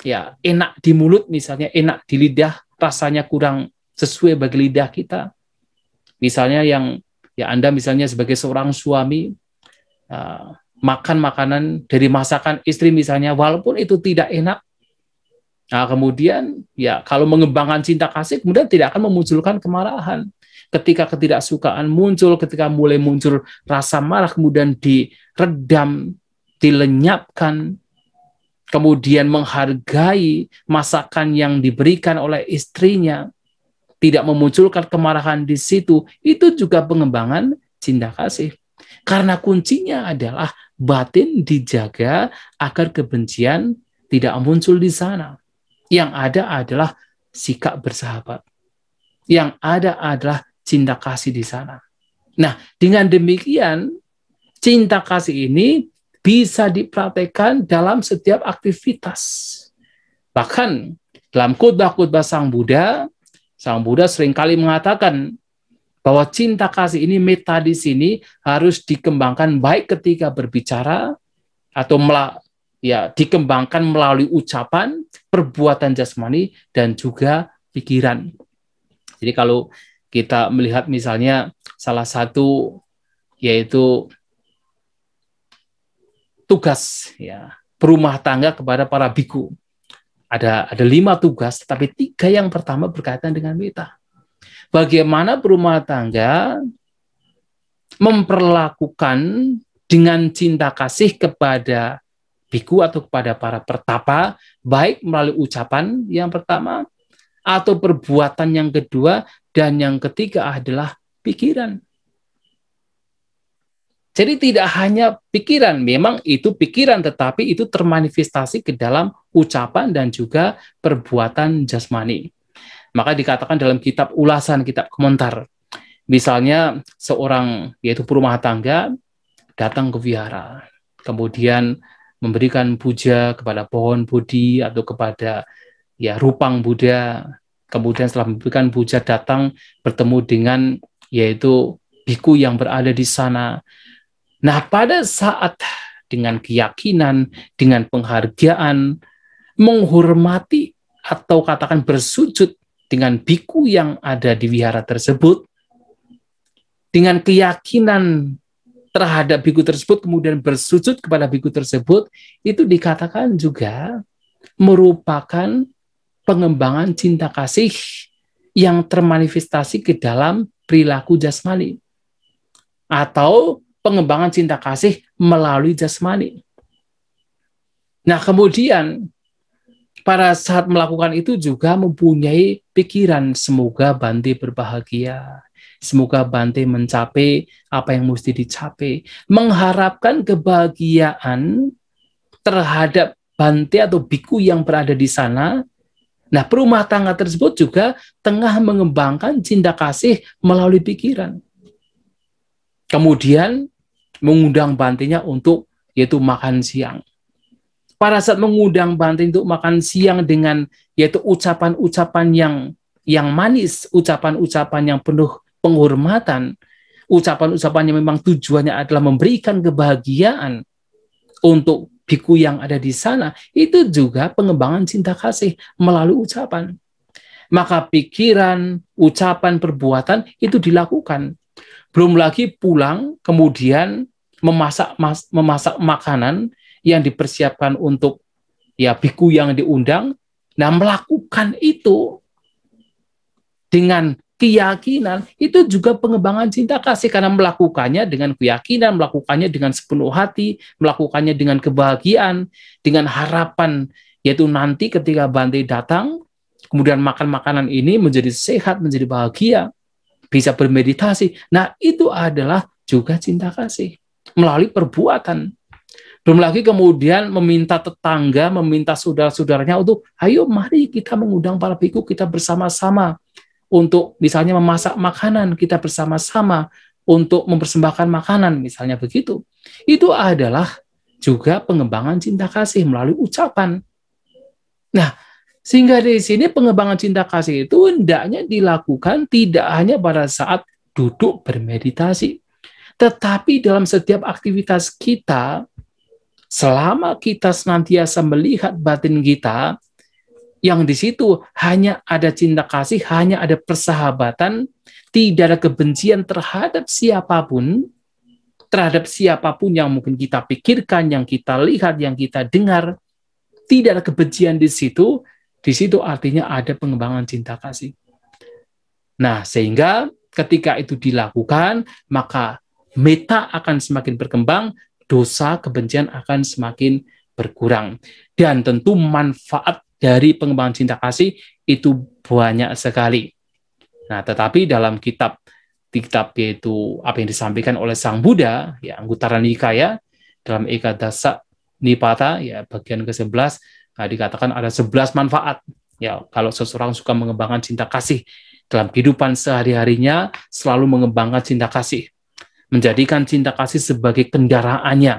ya enak di mulut, misalnya enak di lidah, rasanya kurang sesuai bagi lidah kita. Misalnya yang ya Anda misalnya sebagai seorang suami makan makanan dari masakan istri misalnya, walaupun itu tidak enak, nah kemudian ya kalau mengembangkan cinta kasih kemudian tidak akan memunculkan kemarahan. Ketika ketidaksukaan muncul, ketika mulai muncul rasa marah, kemudian diredam, dilenyapkan, kemudian menghargai masakan yang diberikan oleh istrinya, tidak memunculkan kemarahan di situ, itu juga pengembangan cinta kasih. Karena kuncinya adalah batin dijaga agar kebencian tidak muncul di sana. Yang ada adalah sikap bersahabat. Yang ada adalah cinta kasih di sana. Nah, dengan demikian, cinta kasih ini bisa dipraktekkan dalam setiap aktivitas. Bahkan dalam khotbah-khotbah Sang Buddha seringkali mengatakan bahwa cinta kasih ini, meta di sini harus dikembangkan baik ketika berbicara atau dikembangkan melalui ucapan, perbuatan jasmani, dan juga pikiran. Jadi kalau kita melihat misalnya salah satu yaitu tugas berumah tangga kepada para biku. Ada 5 tugas, tetapi 3 yang pertama berkaitan dengan meta. Bagaimana berumah tangga memperlakukan dengan cinta kasih kepada biku atau kepada para pertapa, baik melalui ucapan yang pertama, atau perbuatan yang kedua, dan yang ketiga adalah pikiran. Jadi tidak hanya pikiran, memang itu pikiran, tetapi itu termanifestasi ke dalam ucapan dan juga perbuatan jasmani. Maka dikatakan dalam kitab ulasan, kitab komentar, misalnya seorang yaitu perumah tangga datang ke vihara, kemudian memberikan puja kepada pohon Bodhi atau kepada rupang Buddha, kemudian setelah memberikan puja datang bertemu dengan yaitu biku yang berada di sana. Nah, pada saat dengan keyakinan, dengan penghargaan, menghormati atau katakan bersujud dengan biku yang ada di wihara tersebut, dengan keyakinan terhadap biku tersebut, kemudian bersujud kepada biku tersebut, itu dikatakan juga merupakan pengembangan cinta kasih yang termanifestasi ke dalam perilaku jasmani. Atau pengembangan cinta kasih melalui jasmani. Nah, kemudian pada saat melakukan itu juga mempunyai pikiran, semoga Bante berbahagia, semoga Bante mencapai apa yang mesti dicapai, mengharapkan kebahagiaan terhadap Bante atau biku yang berada di sana. Nah, perumah tangga tersebut juga tengah mengembangkan cinta kasih melalui pikiran. Kemudian mengundang Bantenya untuk yaitu makan siang. Pada saat mengundang Bante untuk makan siang dengan yaitu ucapan-ucapan yang manis, ucapan-ucapan yang penuh penghormatan, ucapan-ucapan yang memang tujuannya adalah memberikan kebahagiaan untuk biku yang ada di sana, itu juga pengembangan cinta kasih melalui ucapan. Maka pikiran, ucapan, perbuatan itu dilakukan. Belum lagi pulang, kemudian memasak makanan yang dipersiapkan untuk biku yang diundang. Nah, melakukan itu dengan keyakinan, itu juga pengembangan cinta kasih, karena melakukannya dengan keyakinan, melakukannya dengan sepenuh hati, melakukannya dengan kebahagiaan, dengan harapan, yaitu nanti ketika Bante datang, kemudian makan makanan ini menjadi sehat, menjadi bahagia, bisa bermeditasi. Nah, itu adalah juga cinta kasih melalui perbuatan. Belum lagi kemudian meminta tetangga, meminta saudara-saudaranya untuk, ayo mari kita mengundang para biku, kita bersama-sama untuk misalnya memasak makanan, kita bersama-sama untuk mempersembahkan makanan, misalnya begitu. Itu adalah juga pengembangan cinta kasih melalui ucapan. Nah, sehingga di sini pengembangan cinta kasih itu hendaknya dilakukan tidak hanya pada saat duduk bermeditasi, tetapi dalam setiap aktivitas kita, selama kita senantiasa melihat batin kita, yang di situ hanya ada cinta kasih, hanya ada persahabatan, tidak ada kebencian terhadap siapapun yang mungkin kita pikirkan, yang kita lihat, yang kita dengar, tidak ada kebencian di situ. Di situ artinya ada pengembangan cinta kasih. Nah, sehingga ketika itu dilakukan, maka meta akan semakin berkembang, dosa kebencian akan semakin berkurang. Dan tentu manfaat dari pengembangan cinta kasih itu banyak sekali. Nah, tetapi dalam kitab yaitu apa yang disampaikan oleh Sang Buddha, Anguttara Nikaya, dalam Ekadasa Nipata, bagian ke-11, dikatakan ada 11 manfaat. Kalau seseorang suka mengembangkan cinta kasih dalam kehidupan sehari-harinya, selalu mengembangkan cinta kasih, menjadikan cinta kasih sebagai kendaraannya.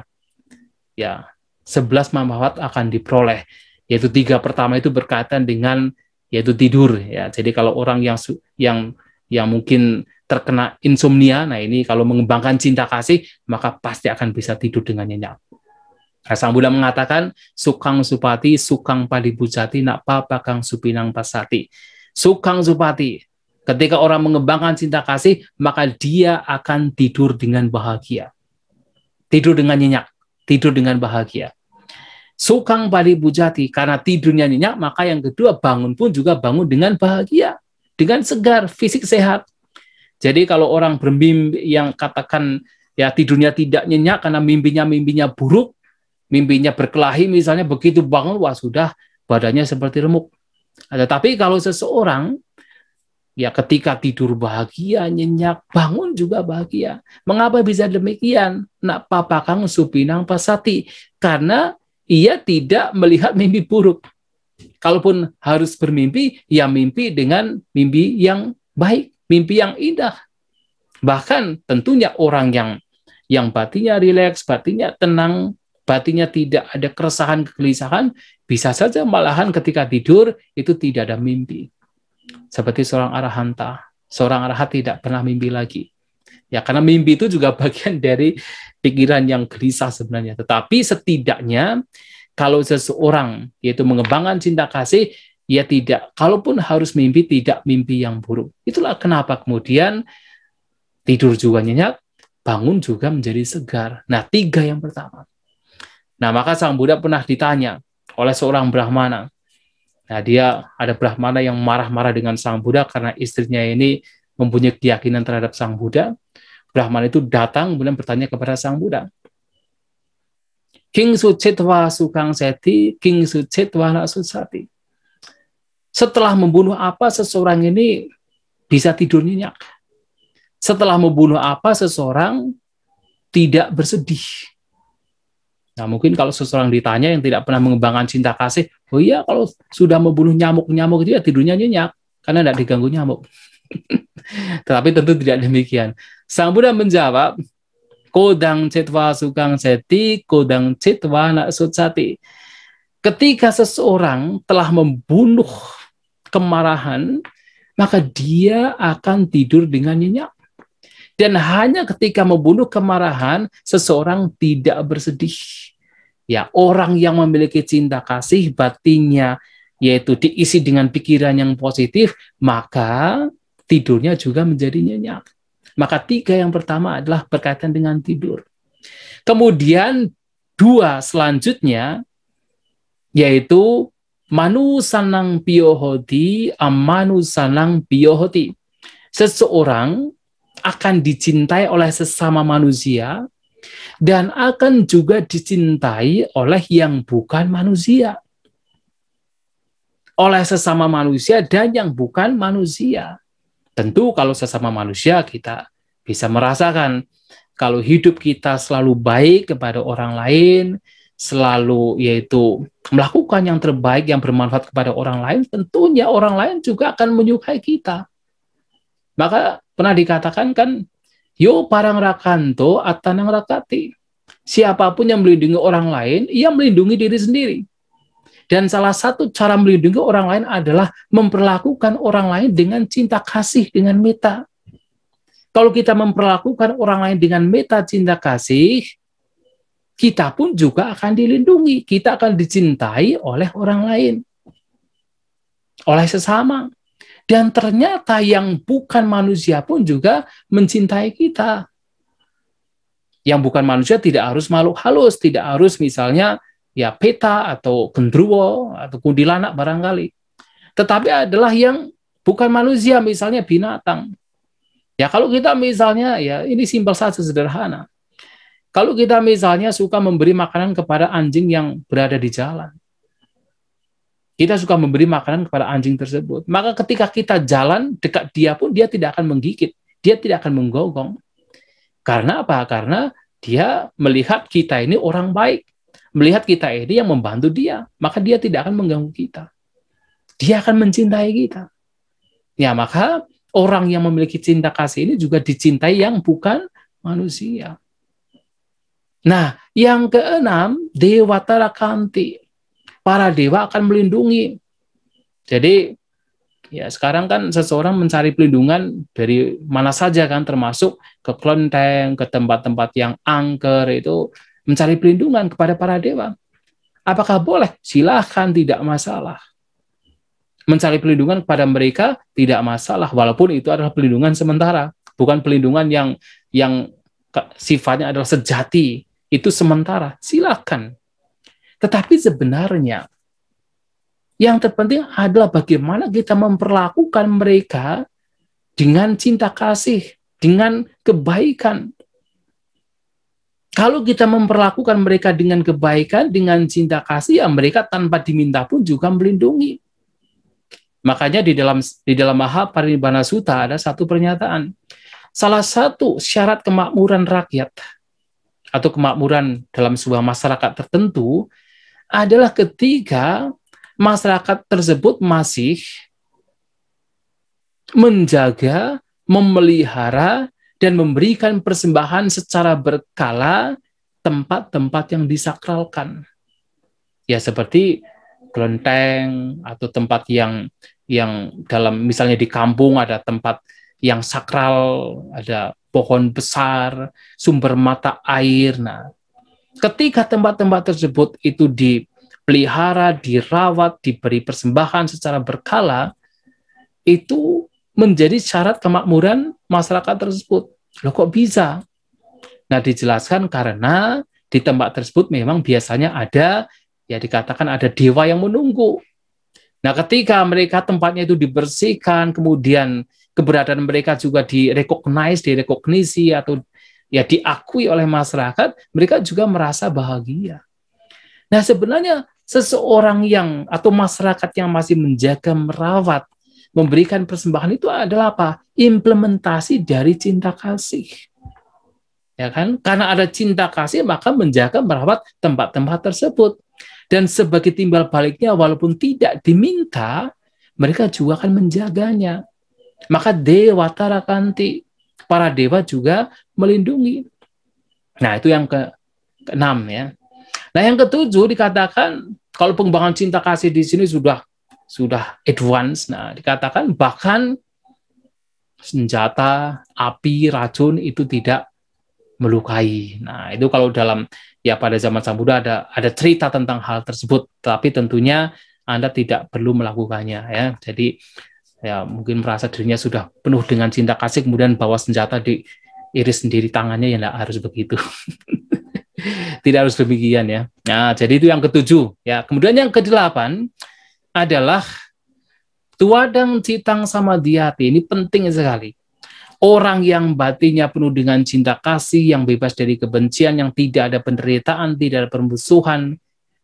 11 manfaat akan diperoleh. Yaitu 3 pertama itu berkaitan dengan yaitu tidur. Jadi kalau orang yang yang mungkin terkena insomnia, nah ini kalau mengembangkan cinta kasih, maka pasti akan bisa tidur dengan nyenyak. Nah, Sang Buddha mengatakan, Sukang supati, sukang padibujati, nak papakang supinang pasati. Sukang supati, ketika orang mengembangkan cinta kasih, maka dia akan tidur dengan bahagia. Tidur dengan nyenyak, tidur dengan bahagia. Sukang padibujati, karena tidurnya nyenyak, maka yang kedua, bangun pun juga bangun dengan bahagia, dengan segar, fisik sehat. Jadi kalau orang bermimpi yang katakan ya tidurnya tidak nyenyak karena mimpinya buruk, mimpinya berkelahi misalnya, begitu bangun, wah sudah badannya seperti remuk. Tetapi kalau seseorang ya ketika tidur bahagia, nyenyak, bangun juga bahagia. Mengapa bisa demikian? Nak papakang supinang pasati, karena ia tidak melihat mimpi buruk. Kalaupun harus bermimpi, ya mimpi dengan mimpi yang baik, mimpi yang indah. Bahkan tentunya orang yang batinnya rileks, batinnya tenang, batinnya tidak ada keresahan, kegelisahan, bisa saja malahan ketika tidur itu tidak ada mimpi. Seperti seorang arahanta, seorang arahat tidak pernah mimpi lagi. Ya, karena mimpi itu juga bagian dari pikiran yang gelisah sebenarnya. Tetapi setidaknya kalau seseorang yaitu mengembangkan cinta kasih, ya tidak, kalaupun harus mimpi, tidak mimpi yang buruk. Itulah kenapa kemudian tidur juga nyenyak, bangun juga menjadi segar. Nah, 3 yang pertama. Nah, maka Sang Buddha pernah ditanya oleh seorang Brahmana. Nah, dia ada Brahmana yang marah-marah dengan Sang Buddha karena istrinya ini mempunyai keyakinan terhadap Sang Buddha. Brahmana itu datang kemudian bertanya kepada Sang Buddha. King sucitwa sukang seti, king sucitwa nak susati. Setelah membunuh apa seseorang ini bisa tidur nyenyak? Setelah membunuh apa seseorang tidak bersedih? Nah, mungkin kalau seseorang ditanya yang tidak pernah mengembangkan cinta kasih, oh iya, kalau sudah membunuh nyamuk-nyamuk dia tidurnya nyenyak karena tidak diganggu nyamuk. Tetapi tentu tidak demikian. Sang Buddha menjawab, Kodang cetwa sukang seti, kodang cetwa nak sutsati. Ketika seseorang telah membunuh kemarahan, maka dia akan tidur dengan nyenyak. Dan hanya ketika membunuh kemarahan, seseorang tidak bersedih. Ya, orang yang memiliki cinta kasih, batinnya yaitu diisi dengan pikiran yang positif, maka tidurnya juga menjadi nyenyak. Maka 3 yang pertama adalah berkaitan dengan tidur. Kemudian 2 selanjutnya, yaitu manu sanang piyohoti, amanu sanang piyohoti. Seseorang akan dicintai oleh sesama manusia dan akan juga dicintai oleh yang bukan manusia. Oleh sesama manusia dan yang bukan manusia. Tentu kalau sesama manusia kita bisa merasakan kalau hidup kita selalu baik kepada orang lain, selalu yaitu melakukan yang terbaik, yang bermanfaat kepada orang lain, tentunya orang lain juga akan menyukai kita. Maka pernah dikatakan kan, yo parang rakanto atanang rakati. Siapapun yang melindungi orang lain, ia melindungi diri sendiri. Dan salah satu cara melindungi orang lain adalah memperlakukan orang lain dengan cinta kasih, dengan meta. Kalau kita memperlakukan orang lain dengan meta cinta kasih, kita pun juga akan dilindungi. Kita akan dicintai oleh orang lain. Oleh sesama. Dan ternyata yang bukan manusia pun juga mencintai kita. Yang bukan manusia tidak harus makhluk halus, tidak harus misalnya ya peta atau gendruwo atau kuntilanak barangkali. Tetapi adalah yang bukan manusia, misalnya binatang. Ya kalau kita misalnya, ya ini simpel saja, sederhana. Kalau kita misalnya suka memberi makanan kepada anjing yang berada di jalan. Kita suka memberi makanan kepada anjing tersebut. Maka ketika kita jalan dekat dia pun dia tidak akan menggigit. Dia tidak akan menggonggong. Karena apa? Karena dia melihat kita ini orang baik. Melihat kita ini yang membantu dia, maka dia tidak akan mengganggu kita. Dia akan mencintai kita. Ya, maka orang yang memiliki cinta kasih ini juga dicintai yang bukan manusia. Nah, yang keenam, Dewata Rakanti. Para dewa akan melindungi. Jadi, Ya, sekarang kan seseorang mencari pelindungan dari mana saja kan, termasuk ke kelenteng, ke tempat-tempat yang angker, itu mencari pelindungan kepada para dewa. Apakah boleh? Silahkan, tidak masalah. Mencari pelindungan kepada mereka tidak masalah, walaupun itu adalah pelindungan sementara, bukan pelindungan yang sifatnya adalah sejati, itu sementara. Silahkan. Tetapi sebenarnya yang terpenting adalah bagaimana kita memperlakukan mereka dengan cinta kasih, dengan kebaikan. Kalau kita memperlakukan mereka dengan kebaikan, dengan cinta kasih, ya mereka tanpa diminta pun juga melindungi. Makanya di dalam Mahaparinibbana Sutta ada satu pernyataan. Salah satu syarat kemakmuran rakyat atau kemakmuran dalam sebuah masyarakat tertentu adalah ketika masyarakat tersebut masih menjaga, memelihara, dan memberikan persembahan secara berkala tempat-tempat yang disakralkan. Ya, seperti kelenteng atau tempat yang dalam, misalnya di kampung ada tempat yang sakral, ada pohon besar, sumber mata air. Nah, ketika tempat-tempat tersebut itu dipelihara, dirawat, diberi persembahan secara berkala, itu menjadi syarat kemakmuran masyarakat tersebut. Loh, kok bisa? Nah, dijelaskan karena di tempat tersebut memang biasanya ada, ya dikatakan ada dewa yang menunggu. Nah, ketika mereka tempatnya itu dibersihkan, kemudian keberadaan mereka juga direkognisi atau ya diakui oleh masyarakat, mereka juga merasa bahagia. Nah, sebenarnya seseorang atau masyarakat yang masih menjaga, merawat, memberikan persembahan itu adalah apa? Implementasi dari cinta kasih. Ya kan? Karena ada cinta kasih, maka menjaga, merawat tempat-tempat tersebut. Dan sebagai timbal baliknya, walaupun tidak diminta, mereka juga akan menjaganya. Maka Dewa Tarakanti, para dewa juga melindungi. Nah, itu yang ke-6 ya. Nah, yang ke-7 dikatakan, kalau pengembangan cinta kasih di sini sudah advance. Nah, dikatakan bahkan senjata, api, racun itu tidak melukai. Nah, itu kalau pada zaman Sang Buddha ada cerita tentang hal tersebut, tapi tentunya Anda tidak perlu melakukannya ya. Jadi ya mungkin merasa dirinya sudah penuh dengan cinta kasih, kemudian bawa senjata diiris sendiri tangannya, ya tidak harus begitu. Tidak harus demikian ya. Nah, jadi itu yang ke-7 ya. Kemudian yang ke-8 adalah tuadang citang samadhyati. Ini penting sekali. Orang yang batinnya penuh dengan cinta kasih, yang bebas dari kebencian, yang tidak ada penderitaan, tidak ada permusuhan,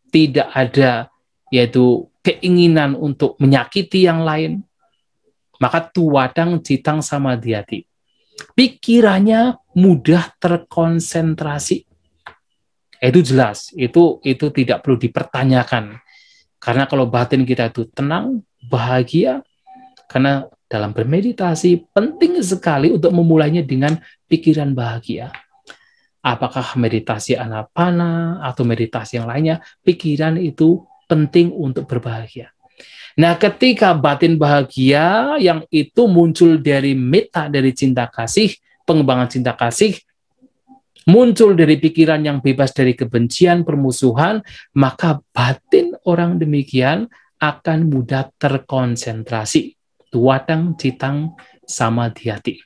tidak ada yaitu keinginan untuk menyakiti yang lain, maka tuadang citang samadhyati. Pikirannya mudah terkonsentrasi. Itu jelas, itu tidak perlu dipertanyakan. Karena kalau batin kita itu tenang, bahagia, karena dalam bermeditasi penting sekali untuk memulainya dengan pikiran bahagia. Apakah meditasi anapana atau meditasi yang lainnya, pikiran itu penting untuk berbahagia. Nah, ketika batin bahagia yang itu muncul dari metta, dari cinta kasih, pengembangan cinta kasih, muncul dari pikiran yang bebas dari kebencian, permusuhan, maka batin orang demikian akan mudah terkonsentrasi. Tuadang citang samadhyati.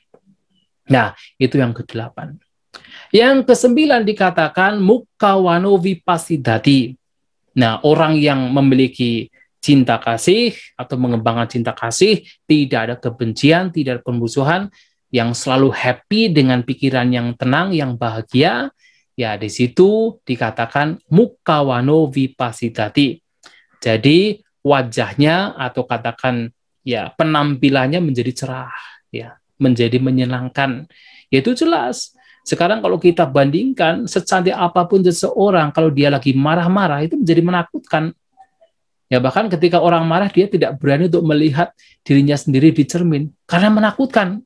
Nah, itu yang ke-8. Yang ke-9 dikatakan mukawano vipasidati. Nah, orang yang memiliki cinta kasih atau mengembangkan cinta kasih, tidak ada kebencian, tidak ada permusuhan, yang selalu happy dengan pikiran yang tenang, yang bahagia, ya di situ dikatakan mukawano vipasidati. Jadi wajahnya atau katakan ya penampilannya menjadi cerah, ya menjadi menyenangkan. Yaitu jelas. Sekarang kalau kita bandingkan, secantik apapun seseorang, kalau dia lagi marah-marah itu menjadi menakutkan. Ya bahkan ketika orang marah, dia tidak berani untuk melihat dirinya sendiri di cermin karena menakutkan.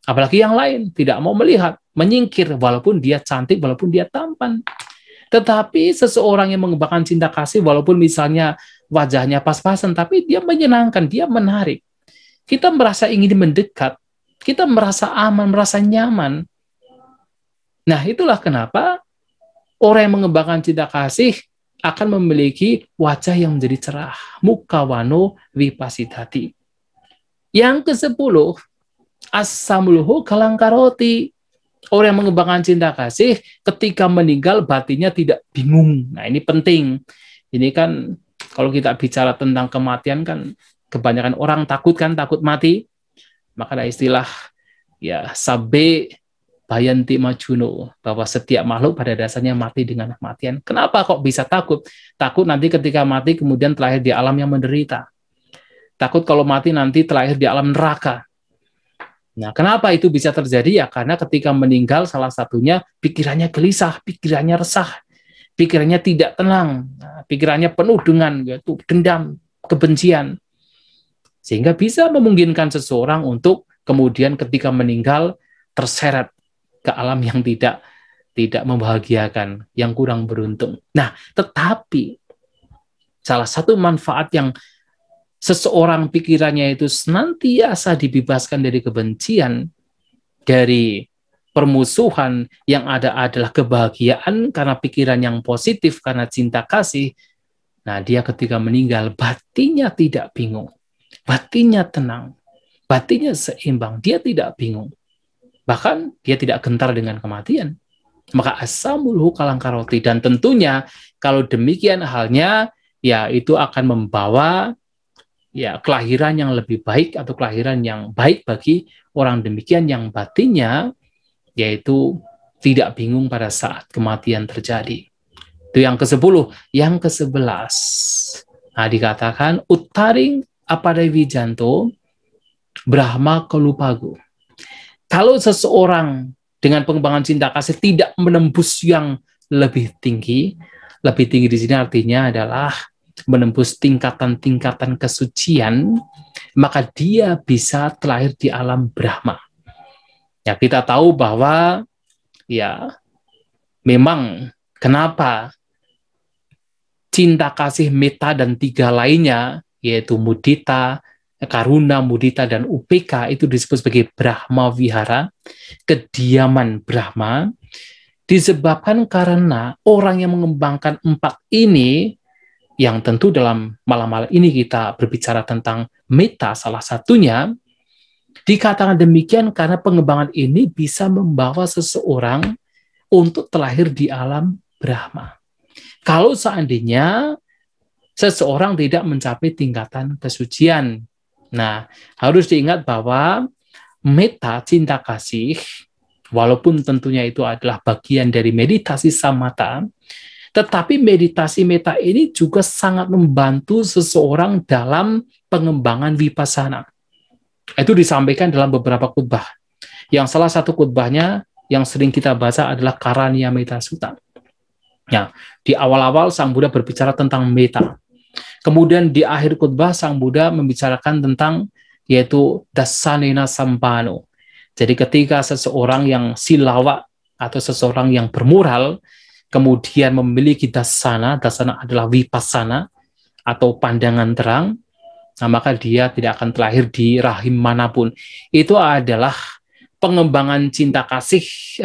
Apalagi yang lain tidak mau melihat, menyingkir walaupun dia cantik, walaupun dia tampan. Tetapi seseorang yang mengembangkan cinta kasih, walaupun misalnya wajahnya pas-pasan, tapi dia menyenangkan, dia menarik. kita merasa ingin mendekat, kita merasa aman, merasa nyaman. Nah, itulah kenapa orang yang mengembangkan cinta kasih akan memiliki wajah yang menjadi cerah. Mukawano vipasidhati. Yang ke-10, as-samuluhu kalangkaroti. Orang yang mengembangkan cinta kasih ketika meninggal batinnya tidak bingung. Nah, ini penting. Ini kan kalau kita bicara tentang kematian kan kebanyakan orang takut mati. Maka ada istilah ya sabe bayanti majuno, bahwa setiap makhluk pada dasarnya mati dengan kematian. Kenapa kok bisa takut? Takut nanti ketika mati kemudian terlahir di alam yang menderita. Takut kalau mati nanti terlahir di alam neraka. Nah, kenapa itu bisa terjadi? Ya karena ketika meninggal salah satunya pikirannya gelisah, pikirannya resah, pikirannya tidak tenang, pikirannya penuh dengan yaitu dendam, kebencian. Sehingga bisa memungkinkan seseorang untuk kemudian ketika meninggal terseret ke alam yang tidak membahagiakan, yang kurang beruntung. Nah, tetapi salah satu manfaat yang seseorang pikirannya itu senantiasa dibebaskan dari kebencian, dari permusuhan, yang ada adalah kebahagiaan karena pikiran yang positif, karena cinta kasih. Nah, dia ketika meninggal, batinnya tidak bingung, batinnya tenang, batinnya seimbang, dia tidak bingung. Bahkan dia tidak gentar dengan kematian. Maka as-samuluhu kalangkaroti. Dan tentunya kalau demikian halnya, ya itu akan membawa ya kelahiran yang lebih baik atau kelahiran yang baik bagi orang demikian yang batinnya yaitu tidak bingung pada saat kematian terjadi. Itu yang ke-10. Yang ke-11. Nah, dikatakan uttaring apadai wijanto Brahma Kalupago. Kalau seseorang dengan pengembangan cinta kasih tidak menembus yang lebih tinggi di sini artinya adalah menembus tingkatan-tingkatan kesucian, maka dia bisa terlahir di alam Brahma. Ya, kita tahu bahwa ya memang kenapa cinta kasih, metta, dan 3 lainnya, yaitu mudita, karuna, mudita, dan upeka, itu disebut sebagai Brahma Vihara, kediaman Brahma, disebabkan karena orang yang mengembangkan 4 ini, yang tentu dalam malam-malam ini kita berbicara tentang metta salah satunya, dikatakan demikian karena pengembangan ini bisa membawa seseorang untuk terlahir di alam Brahma. Kalau seandainya seseorang tidak mencapai tingkatan kesucian. Nah, harus diingat bahwa metta, cinta kasih, walaupun tentunya itu adalah bagian dari meditasi samatha, tetapi meditasi metta ini juga sangat membantu seseorang dalam pengembangan vipassana. Itu disampaikan dalam beberapa khutbah. Yang salah satu khutbahnya yang sering kita baca adalah Karaniya Metta Sutta. Ya, di awal-awal Sang Buddha berbicara tentang metta. Kemudian di akhir khutbah Sang Buddha membicarakan tentang yaitu dasanena sampano. Jadi ketika seseorang yang silawa atau seseorang yang bermoral kemudian memiliki dasana adalah vipassana atau pandangan terang, nah maka dia tidak akan terlahir di rahim manapun. Itu adalah pengembangan cinta kasih,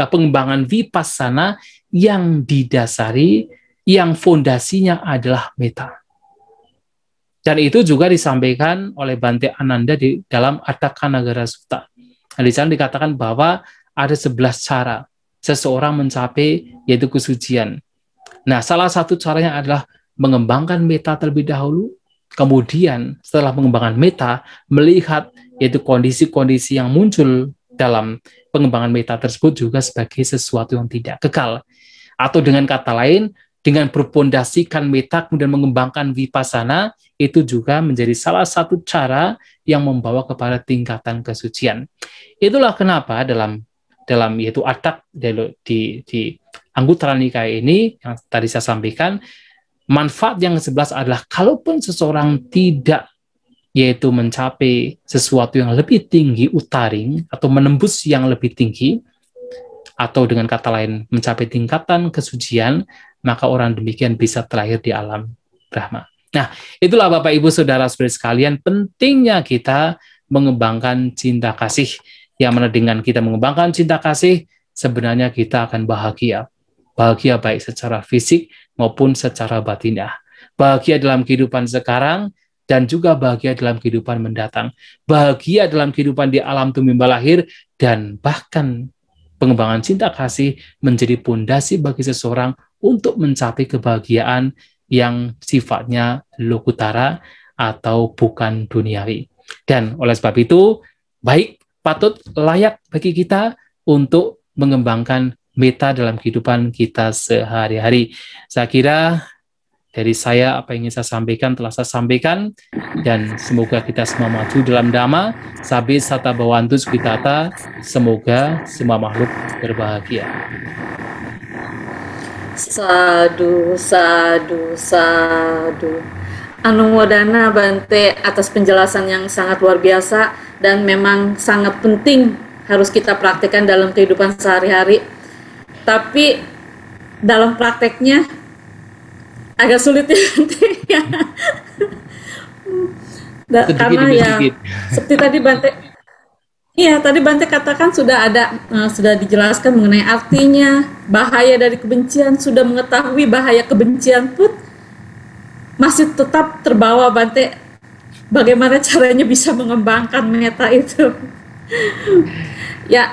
pengembangan vipassana yang didasari, yang fondasinya adalah metta. Dan itu juga disampaikan oleh Bhante Ananda di dalam Atthakkanagara Sutta. Nah, di sana dikatakan bahwa ada 11 cara seseorang mencapai yaitu kesucian. Nah, salah satu caranya adalah mengembangkan metta terlebih dahulu, kemudian setelah mengembangkan metta, melihat yaitu kondisi-kondisi yang muncul dalam pengembangan metta tersebut juga sebagai sesuatu yang tidak kekal. Atau dengan kata lain, dengan berpondasikan metta kemudian mengembangkan vipassana, itu juga menjadi salah satu cara yang membawa kepada tingkatan kesucian. Itulah kenapa dalam yaitu Atthak di Anguttara Nikaya ini yang tadi saya sampaikan, manfaat yang ke-11 adalah kalaupun seseorang tidak yaitu mencapai sesuatu yang lebih tinggi, uttaring, atau menembus yang lebih tinggi, atau dengan kata lain mencapai tingkatan kesucian, maka orang demikian bisa terlahir di alam Brahma. Nah, itulah Bapak Ibu Saudara-saudari sekalian, pentingnya kita mengembangkan cinta kasih. Yang mana dengan kita mengembangkan cinta kasih, sebenarnya kita akan bahagia. Bahagia baik secara fisik maupun secara batinah. Bahagia dalam kehidupan sekarang, dan juga bahagia dalam kehidupan mendatang. Bahagia dalam kehidupan di alam tumimba lahir, dan bahkan pengembangan cinta kasih menjadi pondasi bagi seseorang untuk mencapai kebahagiaan yang sifatnya lokutara atau bukan duniawi. Dan oleh sebab itu, baik, patut, layak bagi kita untuk mengembangkan meta dalam kehidupan kita sehari-hari. Saya kira dari saya, apa yang ingin saya sampaikan telah saya sampaikan, dan semoga kita semua maju dalam dhamma, sabi sata bawantu sukitata, semoga semua makhluk berbahagia. Sadu, sadu, sadu. Anumodana Bante atas penjelasan yang sangat luar biasa dan memang sangat penting harus kita praktekkan dalam kehidupan sehari-hari. Tapi dalam prakteknya agak sulit ya. Karena ya seperti tadi Bante, iya tadi Bante katakan sudah dijelaskan mengenai artinya, bahaya dari kebencian, sudah mengetahui bahaya kebencian pun masih tetap terbawa Bante. Bagaimana caranya bisa mengembangkan meta itu? Ya,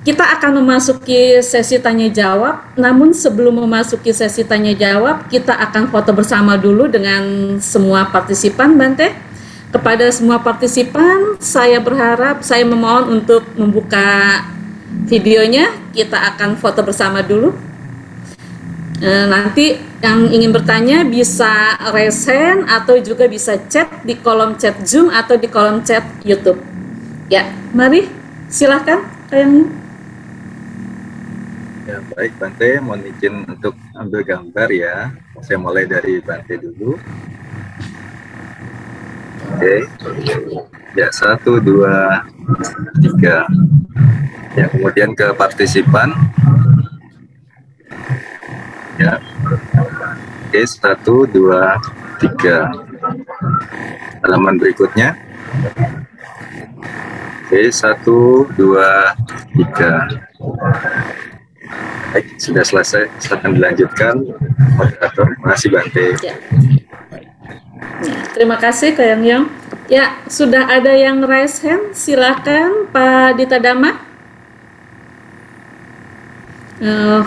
kita akan memasuki sesi tanya jawab. Namun sebelum memasuki sesi tanya jawab, kita akan foto bersama dulu dengan semua partisipan Bante. Kepada semua partisipan, saya memohon untuk membuka videonya. Kita akan foto bersama dulu. Nanti yang ingin bertanya bisa raise hand atau juga bisa chat di kolom chat Zoom atau di kolom chat YouTube. Ya, mari silahkan kayaknya. Ya, baik Bante, mohon izin untuk ambil gambar ya. Saya mulai dari Bante dulu. Oke. Ya, 1, 2, 3. Ya, kemudian ke partisipan. Ya. Oke, 1, 2, 3. Halaman berikutnya. Oke, 1, 2, 3. Baik, sudah selesai. Silakan dilanjutkan, moderator. Terima kasih Bante. Ya. Terima kasih Kak Yang. Ya, sudah ada yang raise hand. Silakan Pak Dita Dhamma.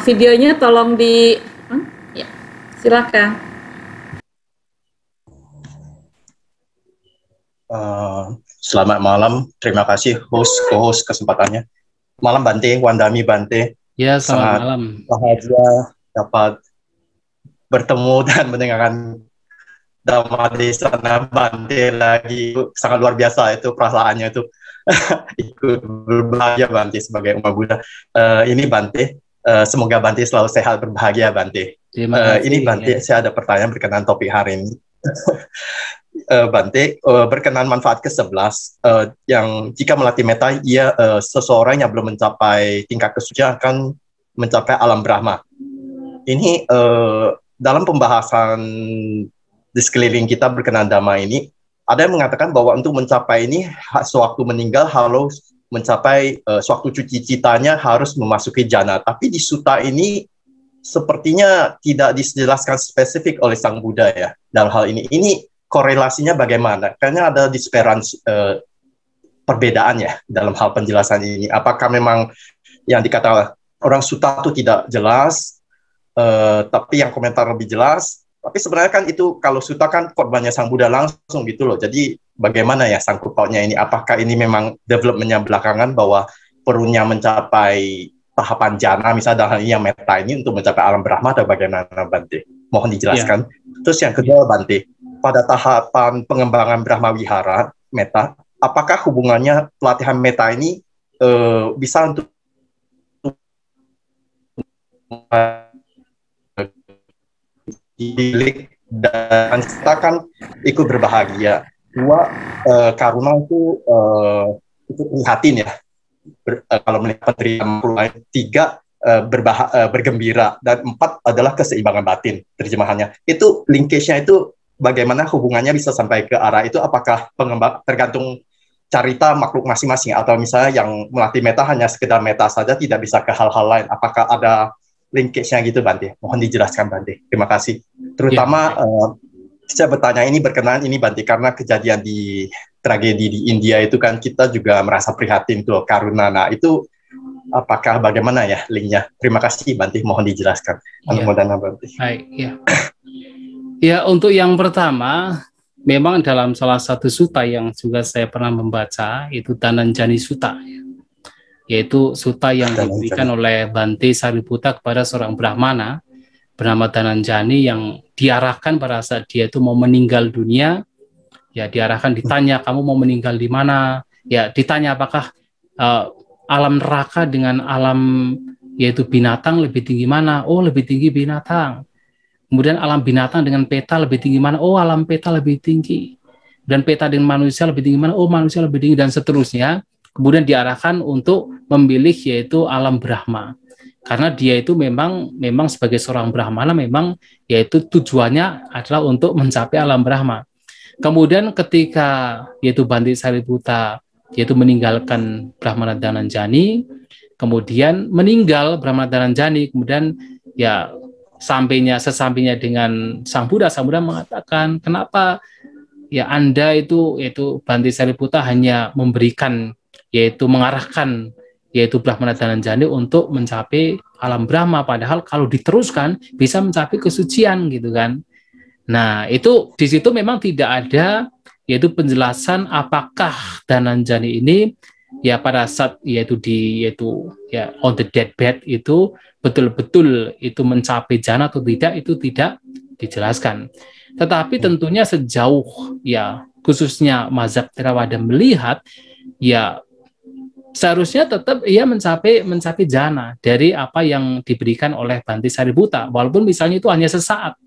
Videonya tolong ya, silakan. Selamat malam. Terima kasih co-host kesempatannya. Malam Bante, Wandami Bante. Ya, selamat malam. Bahagia dapat bertemu dan mendengarkan Dhamma Desana Bante lagi. Sangat luar biasa itu perasaannya itu. Ikut berbahagia Bante sebagai umat Buddha. Ini Bante, semoga Bante selalu sehat berbahagia Bante. Ini Bante, saya ada pertanyaan berkenaan topik hari ini. Bante, berkenaan manfaat ke-11 yang jika melatih meta, seseorang yang belum mencapai tingkat kesucian akan mencapai alam Brahma. Ini dalam pembahasan di sekeliling kita berkenaan Dhamma ini, ada yang mengatakan bahwa untuk mencapai ini, sewaktu meninggal harus mencapai sewaktu cuci citanya harus memasuki jana. Tapi di sutta ini sepertinya tidak dijelaskan spesifik oleh Sang Buddha ya dalam hal ini. Ini korelasinya bagaimana? Karena ada disparansi perbedaan ya dalam hal penjelasan ini. Apakah memang yang dikatakan orang sutta itu tidak jelas, tapi yang komentar lebih jelas? Tapi sebenarnya kan itu kalau sutta kan korbannya Sang Buddha langsung gitu loh. Jadi bagaimana ya sangkut pautnya ini? Apakah ini memang development-nya belakangan bahwa perlunya mencapai tahapan jana, misalnya dalam hal ini yang meta ini untuk mencapai alam Brahma atau bagaimana Bante? Mohon dijelaskan. Ya. Terus yang kedua Bante, pada tahapan pengembangan Brahma Wihara meta, apakah hubungannya pelatihan meta ini bisa untuk dan kita kan ikut berbahagia. Dua, karuna itu prihatin ya. Kalau melihat penerimaan. Tiga, bergembira. Dan empat adalah keseimbangan batin terjemahannya. Itu linkage-nya itu bagaimana hubungannya bisa sampai ke arah itu? Apakah pengembang tergantung cerita makhluk masing-masing, atau misalnya yang melatih meta hanya sekedar meta saja, tidak bisa ke hal-hal lain? Apakah ada linkage-nya gitu, Bante? Mohon dijelaskan, Bante. Terima kasih. Terutama saya bertanya ini berkenaan ini, Bante, karena kejadian di tragedi di India itu kan kita juga merasa prihatin tuh, Karuna. Nah, itu apakah bagaimana ya linknya? Terima kasih, Bante. Mohon dijelaskan. Anumodana, Bante. Baik, ya. Ya, untuk yang pertama, memang dalam salah satu sutta yang juga saya pernah membaca, itu Dhananjani Sutta, yaitu sutta yang diberikan oleh Bante Sariputta kepada seorang Brahmana bernama Dhananjani yang diarahkan pada saat dia itu mau meninggal dunia. Ya, diarahkan, ditanya, kamu mau meninggal di mana? Ya, ditanya apakah alam neraka dengan alam yaitu binatang lebih tinggi mana? Oh, lebih tinggi binatang. Kemudian alam binatang dengan peta lebih tinggi mana? Oh, alam peta lebih tinggi. Dan peta dengan manusia lebih tinggi mana? Oh, manusia lebih tinggi, dan seterusnya. Kemudian diarahkan untuk memilih yaitu alam Brahma. Karena dia itu memang sebagai seorang Brahmana memang yaitu tujuannya adalah untuk mencapai alam Brahma. Kemudian ketika yaitu Bante Sariputta yaitu meninggalkan Brahmana Dhananjani, kemudian meninggal Brahmana Dhananjani, kemudian ya sesampainya dengan Sang Buddha mengatakan, kenapa ya Anda itu Bante Sariputta hanya memberikan yaitu mengarahkan yaitu Brahmana Dhananjani untuk mencapai alam Brahma, padahal kalau diteruskan bisa mencapai kesucian gitu kan. Nah, itu di situ memang tidak ada yaitu penjelasan apakah Dhananjani ini ya pada saat yaitu on the deathbed itu betul-betul itu mencapai jana atau tidak, itu tidak dijelaskan. Tetapi tentunya sejauh ya khususnya mazhab Theravada melihat ya seharusnya tetap ia mencapai jana dari apa yang diberikan oleh Bante Sariputta, walaupun misalnya itu hanya sesaat.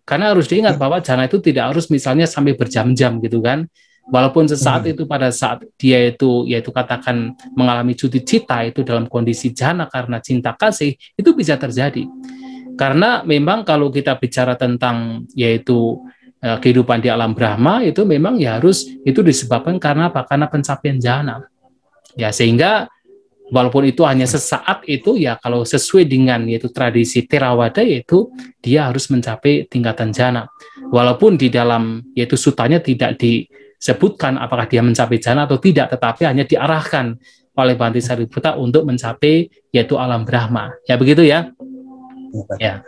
Karena harus diingat bahwa jana itu tidak harus misalnya sampai berjam-jam gitu kan. Walaupun sesaat itu pada saat dia itu yaitu katakan mengalami cuti cita itu dalam kondisi jana karena cinta kasih, itu bisa terjadi. Karena memang kalau kita bicara tentang yaitu kehidupan di alam Brahma, itu memang ya harus itu disebabkan karena apa? Karena pencapaian jana. Ya, sehingga walaupun itu hanya sesaat itu ya kalau sesuai dengan yaitu tradisi Theravada yaitu dia harus mencapai tingkatan jana. Walaupun di dalam yaitu sutanya tidak disebutkan apakah dia mencapai jana atau tidak, tetapi hanya diarahkan oleh Bante Sariputta untuk mencapai yaitu alam Brahma. Ya begitu ya. Ya.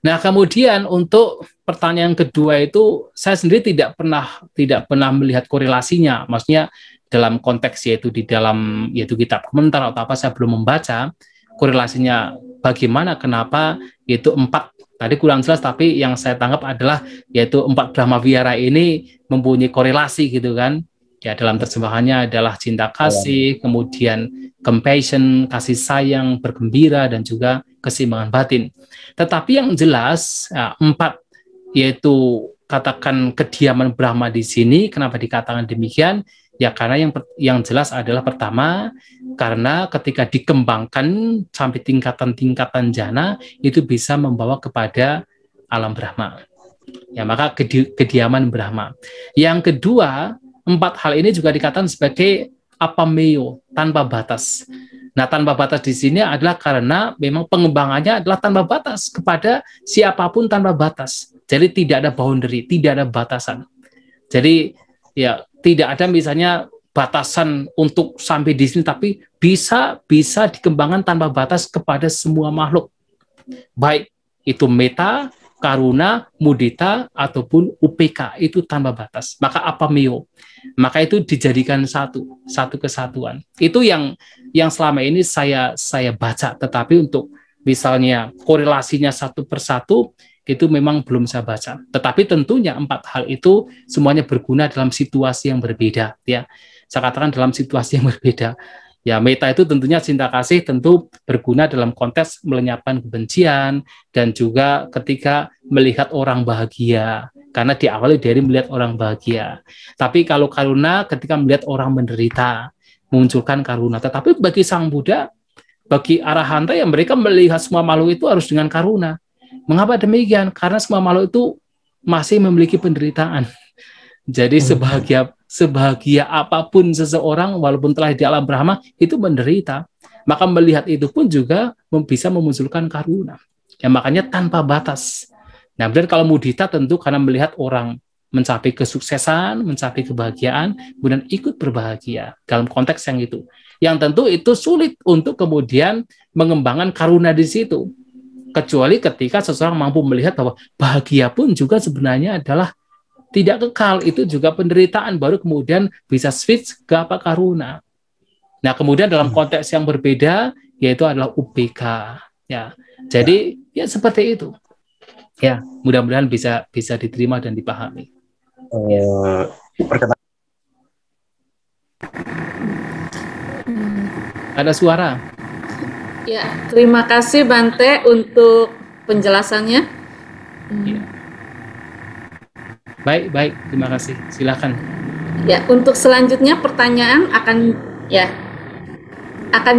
Nah, kemudian untuk pertanyaan kedua itu saya sendiri tidak pernah melihat korelasinya. Maksudnya dalam konteks yaitu di dalam yaitu kitab komentar atau apa, saya belum membaca korelasinya bagaimana, kenapa yaitu 4 tadi kurang jelas, tapi yang saya tangkap adalah yaitu 4 Brahma Vihara ini mempunyai korelasi gitu kan. Ya, dalam terjemahannya adalah cinta kasih, kemudian compassion, kasih sayang, bergembira, dan juga keseimbangan batin. Tetapi yang jelas 4 yaitu katakan kediaman Brahma di sini, kenapa dikatakan demikian? Ya karena yang jelas adalah pertama, karena ketika dikembangkan sampai tingkatan-tingkatan jana, itu bisa membawa kepada alam Brahma. Ya, maka kediaman Brahma. Yang kedua, 4 hal ini juga dikatakan sebagai apameyo, tanpa batas. Nah, tanpa batas di sini adalah karena memang pengembangannya adalah tanpa batas kepada siapapun, tanpa batas. Jadi tidak ada boundary, tidak ada batasan. Jadi ya tidak ada misalnya batasan untuk sampai di sini, tapi bisa dikembangkan tanpa batas kepada semua makhluk. Baik itu meta, karuna, mudita, ataupun UPK, itu tanpa batas. Maka apameyo. Maka itu dijadikan satu kesatuan. Itu yang selama ini saya baca, tetapi untuk misalnya korelasinya satu persatu, itu memang belum saya baca. Tetapi tentunya 4 hal itu semuanya berguna dalam situasi yang berbeda. Ya, saya katakan dalam situasi yang berbeda. Ya, meta itu tentunya cinta kasih tentu berguna dalam konteks melenyapkan kebencian dan juga ketika melihat orang bahagia. Karena diawali dari melihat orang bahagia. Tapi kalau karuna ketika melihat orang menderita, munculkan karuna. Tetapi bagi Sang Buddha, bagi Arahanta yang mereka melihat semua makhluk itu harus dengan karuna. Mengapa demikian? Karena semua makhluk itu masih memiliki penderitaan. Jadi sebahagia apapun seseorang, walaupun telah di alam Brahma, itu menderita. Maka melihat itu pun juga bisa memunculkan karuna. Ya, makanya tanpa batas. Nah, benar kalau mudita tentu karena melihat orang mencapai kesuksesan, mencapai kebahagiaan, kemudian ikut berbahagia dalam konteks yang itu. Yang tentu itu sulit untuk kemudian mengembangkan karuna di situ. Kecuali ketika seseorang mampu melihat bahwa bahagia pun juga sebenarnya adalah tidak kekal, itu juga penderitaan, baru kemudian bisa switch ke apa karuna. Nah, kemudian dalam konteks yang berbeda, yaitu adalah UPK. Ya, jadi ya seperti itu. Ya, mudah-mudahan bisa diterima dan dipahami. Ada suara? Ya, terima kasih Bante untuk penjelasannya. Ya. Baik, terima kasih. Silakan. Ya, untuk selanjutnya pertanyaan akan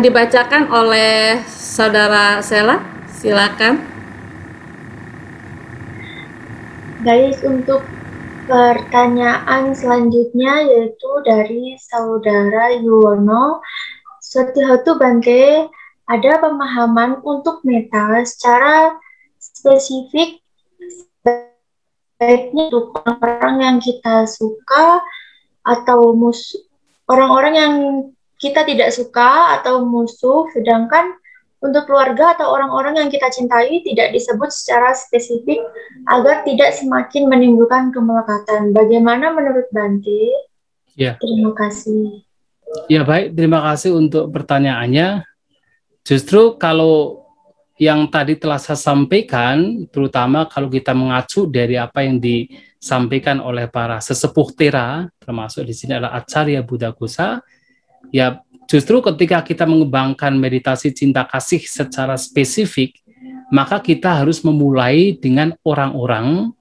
dibacakan oleh Saudara Sela. Silakan. Baik, untuk pertanyaan selanjutnya yaitu dari Saudara Yuwono. Suatu Bante, ada pemahaman untuk meta secara spesifik baiknya untuk orang yang kita suka atau orang-orang yang kita tidak suka atau musuh, sedangkan untuk keluarga atau orang-orang yang kita cintai tidak disebut secara spesifik agar tidak semakin menimbulkan kemelekatan. Bagaimana menurut Bante? Ya. Terima kasih. Ya, baik, terima kasih untuk pertanyaannya. Justru kalau yang tadi telah saya sampaikan, terutama kalau kita mengacu dari apa yang disampaikan oleh para sesepuh Tera, termasuk di sini adalah Acarya Buddhakosa, ya justru ketika kita mengembangkan meditasi cinta kasih secara spesifik, maka kita harus memulai dengan orang-orang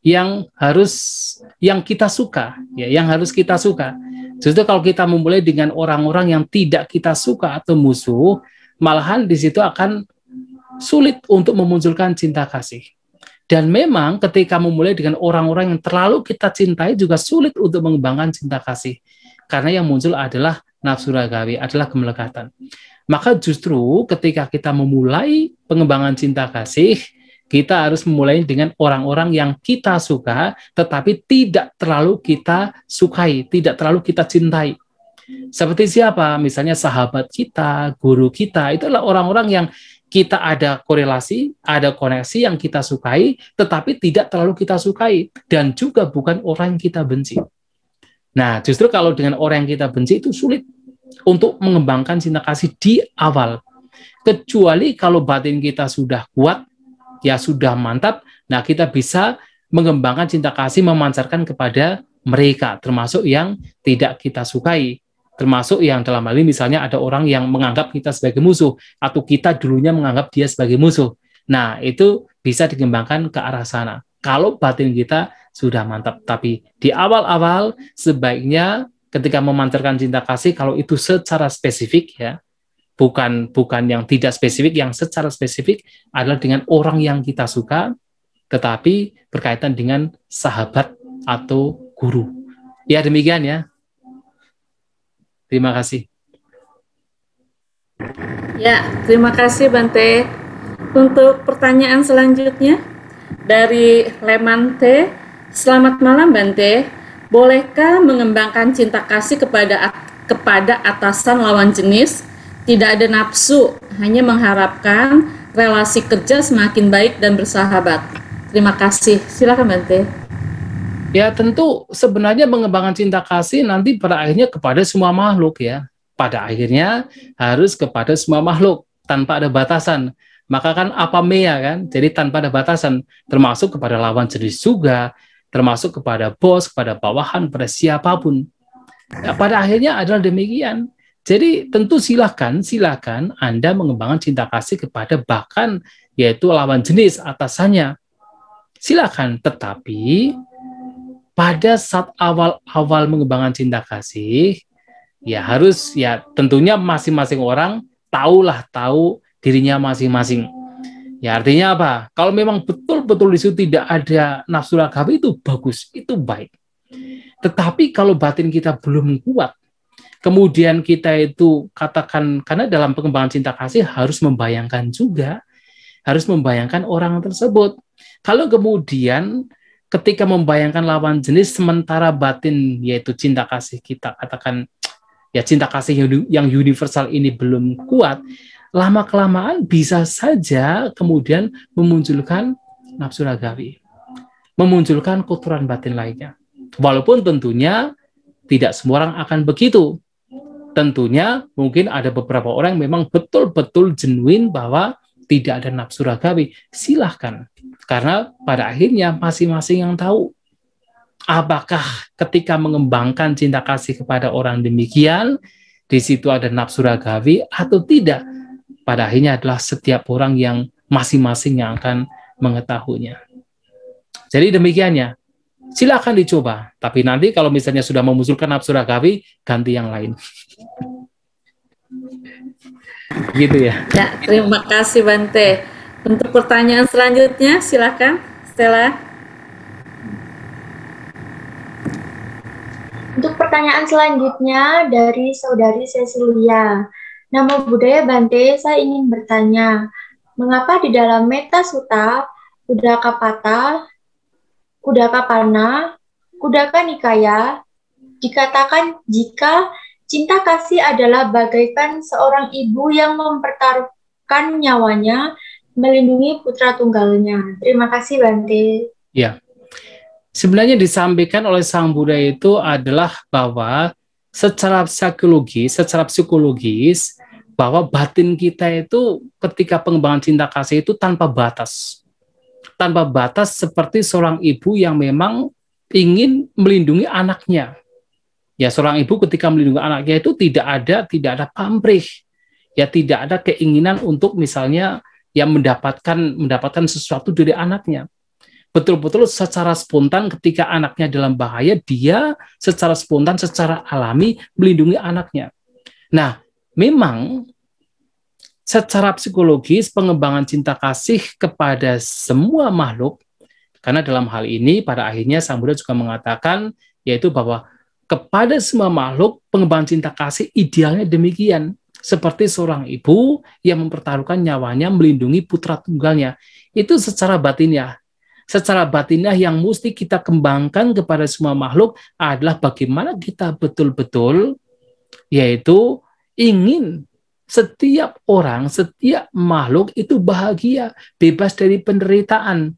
yang kita suka, ya, yang harus kita suka. Justru kalau kita memulai dengan orang-orang yang tidak kita suka atau musuh, malahan di situ akan sulit untuk memunculkan cinta kasih. Dan memang ketika memulai dengan orang-orang yang terlalu kita cintai juga sulit untuk mengembangkan cinta kasih. Karena yang muncul adalah nafsu ragawi, adalah kemelekatan. Maka justru ketika kita memulai pengembangan cinta kasih, kita harus memulai dengan orang-orang yang kita suka, tetapi tidak terlalu kita sukai, tidak terlalu kita cintai. Seperti siapa? Misalnya sahabat kita, guru kita, itu adalah orang-orang yang kita ada korelasi, ada koneksi yang kita sukai, tetapi tidak terlalu kita sukai, dan juga bukan orang yang kita benci. Nah, justru kalau dengan orang yang kita benci itu sulit untuk mengembangkan cinta kasih di awal. Kecuali kalau batin kita sudah kuat, ya sudah mantap, nah kita bisa mengembangkan cinta kasih, memancarkan kepada mereka, termasuk yang tidak kita sukai. Termasuk yang dalam hal ini misalnya ada orang yang menganggap kita sebagai musuh, atau kita dulunya menganggap dia sebagai musuh. Nah, itu bisa dikembangkan ke arah sana. Kalau batin kita sudah mantap. Tapi di awal-awal sebaiknya ketika memancarkan cinta kasih, kalau itu secara spesifik, ya, bukan yang tidak spesifik, yang secara spesifik adalah dengan orang yang kita suka, tetapi berkaitan dengan sahabat atau guru. Ya, demikian ya. Terima kasih. Ya, terima kasih Bante. Untuk pertanyaan selanjutnya dari Lemante. Selamat malam Bante. Bolehkah mengembangkan cinta kasih kepada atasan lawan jenis? Tidak ada nafsu, hanya mengharapkan relasi kerja semakin baik dan bersahabat. Terima kasih. Silakan Bante. Ya, tentu sebenarnya mengembangkan cinta kasih nanti pada akhirnya kepada semua makhluk, ya. Pada akhirnya harus kepada semua makhluk tanpa ada batasan. Maka kan apamea kan, jadi tanpa ada batasan, termasuk kepada lawan jenis juga, termasuk kepada bos, kepada bawahan, pada siapapun. Ya, pada akhirnya adalah demikian. Jadi tentu silakan Anda mengembangkan cinta kasih kepada bahkan yaitu lawan jenis atasannya. Silakan, tetapi pada saat awal-awal mengembangkan cinta kasih, ya harus, ya tentunya masing-masing orang tahu dirinya masing-masing. Ya artinya apa? Kalau memang betul-betul di situ tidak ada nafsu ragawi, itu bagus, itu baik. Tetapi kalau batin kita belum kuat, kemudian kita itu katakan, karena dalam pengembangan cinta kasih harus membayangkan juga, harus membayangkan orang tersebut. Kalau kemudian ketika membayangkan lawan jenis, sementara batin yaitu cinta kasih kita, katakan ya cinta kasih yang universal ini belum kuat, lama-kelamaan bisa saja kemudian memunculkan nafsu ragawi, memunculkan kotoran batin lainnya. Walaupun tentunya tidak semua orang akan begitu. Tentunya mungkin ada beberapa orang yang memang betul-betul genuine bahwa tidak ada nafsu ragawi. Silahkan. Karena pada akhirnya masing-masing yang tahu apakah ketika mengembangkan cinta kasih kepada orang demikian, di situ ada nafsu ragawi atau tidak. Pada akhirnya adalah setiap orang yang masing-masing yang akan mengetahuinya. Jadi demikiannya. Silakan dicoba. Tapi nanti kalau misalnya sudah memunculkan nafsu ragawi, ganti yang lain. Gitu ya. Ya, terima kasih Bante. Untuk pertanyaan selanjutnya, silakan Stella. Untuk pertanyaan selanjutnya dari Saudari Cecilia. Namo Buddhaya Bante, saya ingin bertanya, mengapa di dalam Metta Sutta, Kudakapata, Kudakapana, Kudaka Nikaya, dikatakan jika cinta kasih adalah bagaikan seorang ibu yang mempertaruhkan nyawanya melindungi putra tunggalnya. Terima kasih Bante. Ya, sebenarnya disampaikan oleh Sang Buddha itu adalah bahwa secara psikologis, bahwa batin kita itu ketika pengembangan cinta kasih itu tanpa batas. Tanpa batas seperti seorang ibu yang memang ingin melindungi anaknya. Ya, seorang ibu ketika melindungi anaknya itu tidak ada pamrih. Ya, tidak ada keinginan untuk misalnya yang mendapatkan sesuatu dari anaknya. Betul-betul secara spontan ketika anaknya dalam bahaya, dia secara spontan, secara alami melindungi anaknya. Nah, memang secara psikologis pengembangan cinta kasih kepada semua makhluk, karena dalam hal ini pada akhirnya Sang Buddha juga mengatakan, yaitu bahwa kepada semua makhluk pengembangan cinta kasih idealnya demikian, seperti seorang ibu yang mempertaruhkan nyawanya melindungi putra tunggalnya. Itu secara batinnya. Secara batinnya yang mesti kita kembangkan kepada semua makhluk adalah bagaimana kita betul-betul yaitu ingin setiap orang, setiap makhluk itu bahagia, bebas dari penderitaan.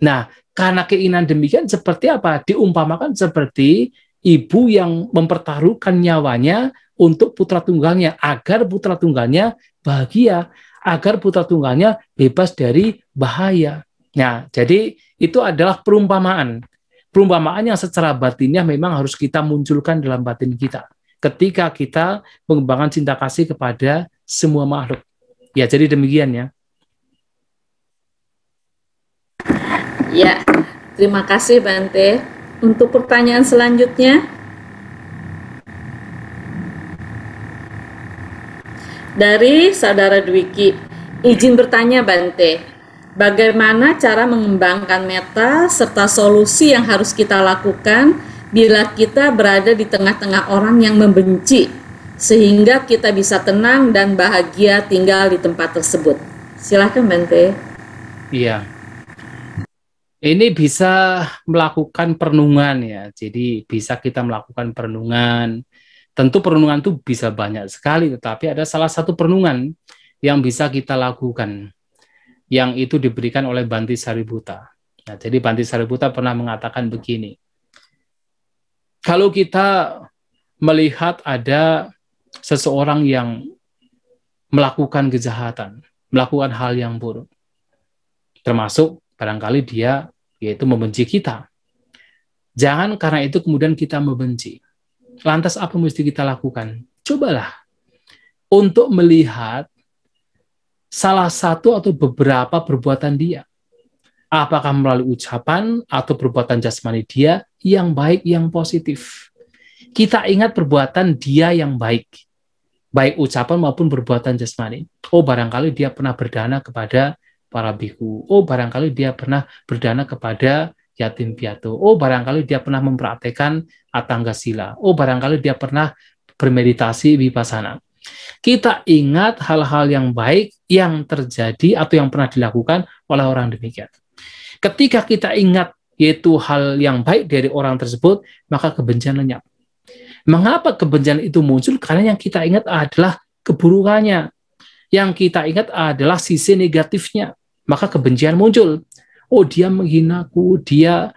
Nah, karena keinginan demikian seperti apa? Diumpamakan seperti ibu yang mempertaruhkan nyawanya untuk putra tunggalnya, agar putra tunggalnya bahagia, agar putra tunggalnya bebas dari bahaya. Nah, jadi itu adalah perumpamaan. Perumpamaan yang secara batinnya memang harus kita munculkan dalam batin kita. Ketika kita mengembangkan cinta kasih kepada semua makhluk. Ya, jadi demikian ya. Ya, terima kasih Bante. Untuk pertanyaan selanjutnya, dari Saudara Dwiki, izin bertanya Bante, bagaimana cara mengembangkan metta serta solusi yang harus kita lakukan bila kita berada di tengah-tengah orang yang membenci, sehingga kita bisa tenang dan bahagia tinggal di tempat tersebut. Silakan Bante. Iya. Ini bisa melakukan perenungan ya. Jadi bisa kita melakukan perenungan. Tentu perenungan itu bisa banyak sekali, tetapi ada salah satu perenungan yang bisa kita lakukan, yang itu diberikan oleh Bhante Sariputta. Nah, jadi Bhante Sariputta pernah mengatakan begini, kalau kita melihat ada seseorang yang melakukan kejahatan, melakukan hal yang buruk, termasuk barangkali dia yaitu membenci kita. Jangan karena itu kemudian kita membenci. Lantas apa mesti kita lakukan? Cobalah untuk melihat salah satu atau beberapa perbuatan dia. Apakah melalui ucapan atau perbuatan jasmani dia yang baik, yang positif. Kita ingat perbuatan dia yang baik. Baik ucapan maupun perbuatan jasmani. Oh, barangkali dia pernah berdana kepada para biku. Oh, barangkali dia pernah berdana kepada yatim piatu. Oh, barangkali dia pernah mempraktekkan atangga sila. Oh, barangkali dia pernah bermeditasi vipassana. Kita ingat hal-hal yang baik yang terjadi atau yang pernah dilakukan oleh orang demikian. Ketika kita ingat yaitu hal yang baik dari orang tersebut, maka kebencian lenyap. Mengapa kebencian itu muncul? Karena yang kita ingat adalah keburukannya. Yang kita ingat adalah sisi negatifnya. Maka kebencian muncul. Oh, dia menghinaku, dia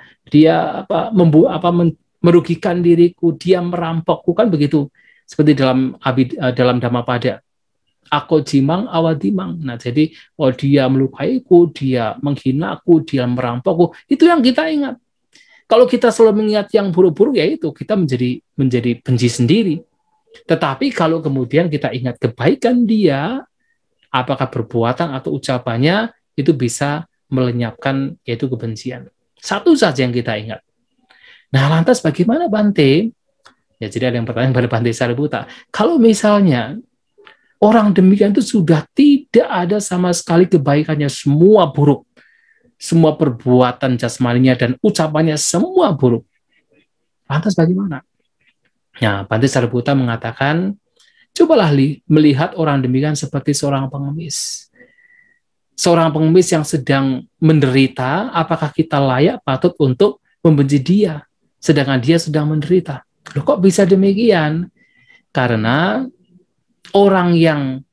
merugikan diriku, dia merampokku, kan begitu. Seperti dalam Dhammapada. Aku jimang awadimang. Nah, jadi dia melukaiku, dia menghinaku, dia merampokku. Itu yang kita ingat. Kalau kita selalu mengingat yang buruk-buruk, ya itu kita menjadi benci sendiri. Tetapi kalau kemudian kita ingat kebaikan dia, apakah perbuatan atau ucapannya, itu bisa melenyapkan yaitu kebencian. Satu saja yang kita ingat. Nah, lantas bagaimana Bante? Ya, jadi ada yang bertanya kepada Bante Sariputta. Kalau misalnya orang demikian itu sudah tidak ada sama sekali kebaikannya, semua buruk. Semua perbuatan jasmaninya dan ucapannya semua buruk. Lantas bagaimana? Nah, Bante Sariputta mengatakan, cobalah melihat orang demikian seperti seorang pengemis. Seorang pengemis yang sedang menderita, apakah kita layak patut untuk membenci dia, sedangkan dia sedang menderita? Loh, kok bisa demikian? Karena orang yang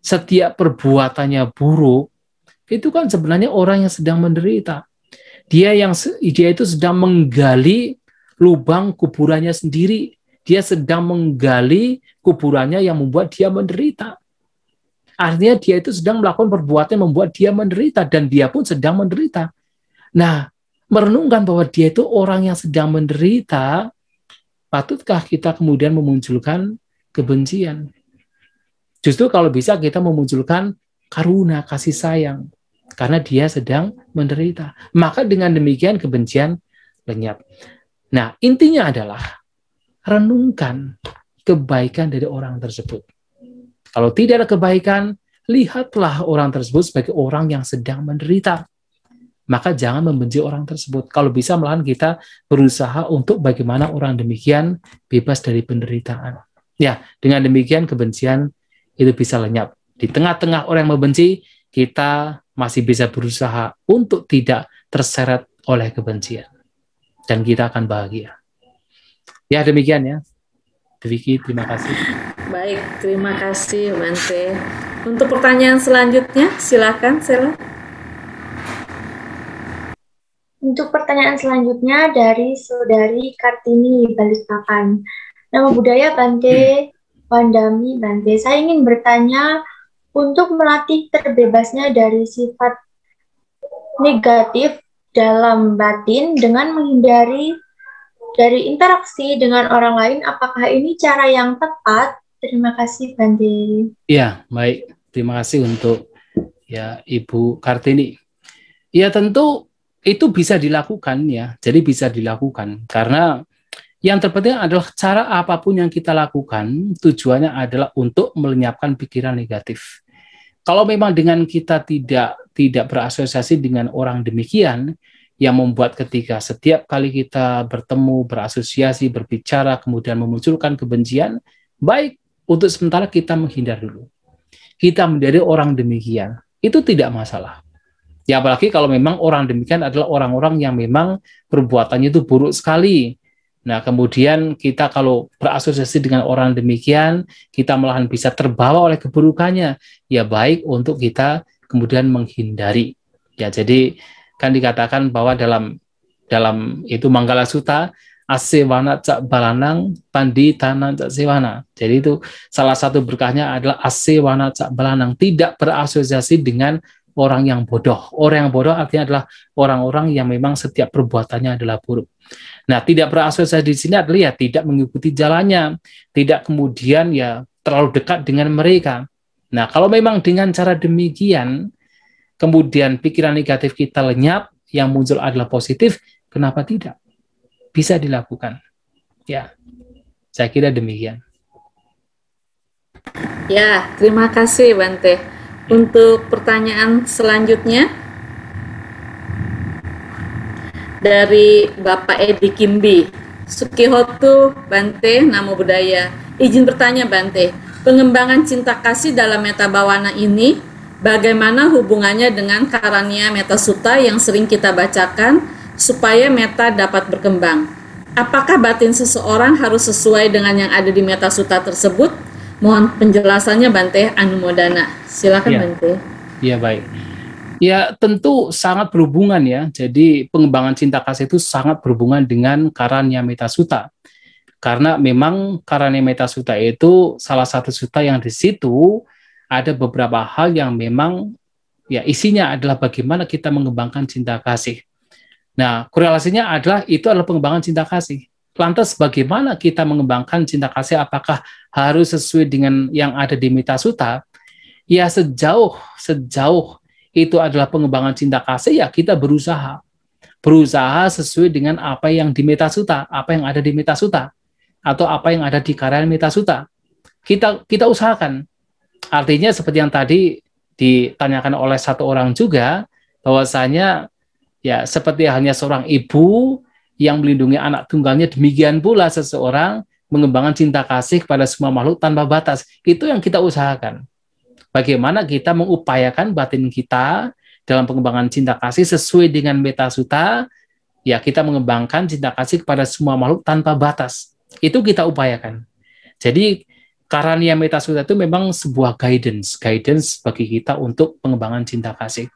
setiap perbuatannya buruk, itu kan sebenarnya orang yang sedang menderita. Dia itu sedang menggali lubang kuburannya sendiri. Dia sedang menggali kuburannya yang membuat dia menderita. Artinya dia itu sedang melakukan perbuatan yang membuat dia menderita, dan dia pun sedang menderita. Nah, merenungkan bahwa dia itu orang yang sedang menderita, patutkah kita kemudian memunculkan kebencian? Justru kalau bisa kita memunculkan karuna, kasih sayang, karena dia sedang menderita. Maka dengan demikian kebencian lenyap. Nah, intinya adalah renungkan kebaikan dari orang tersebut. Kalau tidak ada kebaikan, lihatlah orang tersebut sebagai orang yang sedang menderita. Maka jangan membenci orang tersebut. Kalau bisa malahan kita berusaha untuk bagaimana orang demikian bebas dari penderitaan. Ya, dengan demikian kebencian itu bisa lenyap. Di tengah-tengah orang yang membenci, kita masih bisa berusaha untuk tidak terseret oleh kebencian. Dan kita akan bahagia. Ya, demikian ya. Vicky, terima kasih. Baik, terima kasih Bante. Untuk pertanyaan selanjutnya, silakan Sela. Untuk pertanyaan selanjutnya dari Saudari Kartini Balikpapan. Nama budaya Bante Pandami Bante. Saya ingin bertanya untuk melatih terbebasnya dari sifat negatif dalam batin dengan menghindari dari interaksi dengan orang lain, apakah ini cara yang tepat? Terima kasih, Bante. Ya, baik. Terima kasih untuk ya Ibu Kartini. Ya, tentu itu bisa dilakukan ya. Jadi bisa dilakukan karena yang terpenting adalah cara apapun yang kita lakukan, tujuannya adalah untuk melenyapkan pikiran negatif. Kalau memang dengan kita tidak berasosiasi dengan orang demikian, yang membuat ketika setiap kali kita bertemu, berasosiasi, berbicara, kemudian memunculkan kebencian, baik untuk sementara kita menghindar dulu. Kita menjadi orang demikian, itu tidak masalah. Ya, apalagi kalau memang orang demikian adalah orang-orang yang memang perbuatannya itu buruk sekali. Nah, kemudian kita kalau berasosiasi dengan orang demikian, kita malahan bisa terbawa oleh keburukannya. Ya, baik untuk kita kemudian menghindari. Ya, jadi kan dikatakan bahwa dalam itu Manggala Sutta, asewana cak balanang panditana cak sewana. Jadi itu salah satu berkahnya adalah asewana cak balanang, tidak berasosiasi dengan orang yang bodoh. Orang yang bodoh artinya adalah orang-orang yang memang setiap perbuatannya adalah buruk. Nah, tidak berasosiasi di sini adalah ya tidak mengikuti jalannya, tidak kemudian ya terlalu dekat dengan mereka. Nah, kalau memang dengan cara demikian kemudian pikiran negatif kita lenyap, yang muncul adalah positif, kenapa tidak? Bisa dilakukan. Ya, saya kira demikian. Ya, terima kasih Bante. Untuk pertanyaan selanjutnya dari Bapak Edi Kimbi. Sukihotu Bante, Namo Buddhaya. Izin bertanya Bante, pengembangan cinta kasih dalam Metta Bhavana ini bagaimana hubungannya dengan Karania Metta Sutta yang sering kita bacakan supaya metta dapat berkembang? Apakah batin seseorang harus sesuai dengan yang ada di Metta Sutta tersebut? Mohon penjelasannya Bante, Anumodana. Silakan Ya. Bante. Ya, baik. Ya, tentu sangat berhubungan ya. Jadi pengembangan cinta kasih itu sangat berhubungan dengan Karania Metta Sutta. Karena memang Karania Metta Sutta itu salah satu sutta yang di situ ada beberapa hal yang memang ya isinya adalah bagaimana kita mengembangkan cinta kasih. Nah, korelasinya adalah itu adalah pengembangan cinta kasih. Lantas bagaimana kita mengembangkan cinta kasih? Apakah harus sesuai dengan yang ada di Metta Sutta? Ya, sejauh itu adalah pengembangan cinta kasih, ya kita berusaha sesuai dengan apa yang di Metta Sutta, apa yang ada di Metta Sutta, atau apa yang ada di Karania Metta Sutta. Kita usahakan. Artinya seperti yang tadi ditanyakan oleh satu orang juga, bahwasanya ya seperti halnya seorang ibu yang melindungi anak tunggalnya, demikian pula seseorang mengembangkan cinta kasih kepada semua makhluk tanpa batas. Itu yang kita usahakan. Bagaimana kita mengupayakan batin kita dalam pengembangan cinta kasih sesuai dengan Metta Sutta, ya kita mengembangkan cinta kasih kepada semua makhluk tanpa batas. Itu kita upayakan. Jadi Karania Metta Sutta itu memang sebuah guidance bagi kita untuk pengembangan cinta kasih.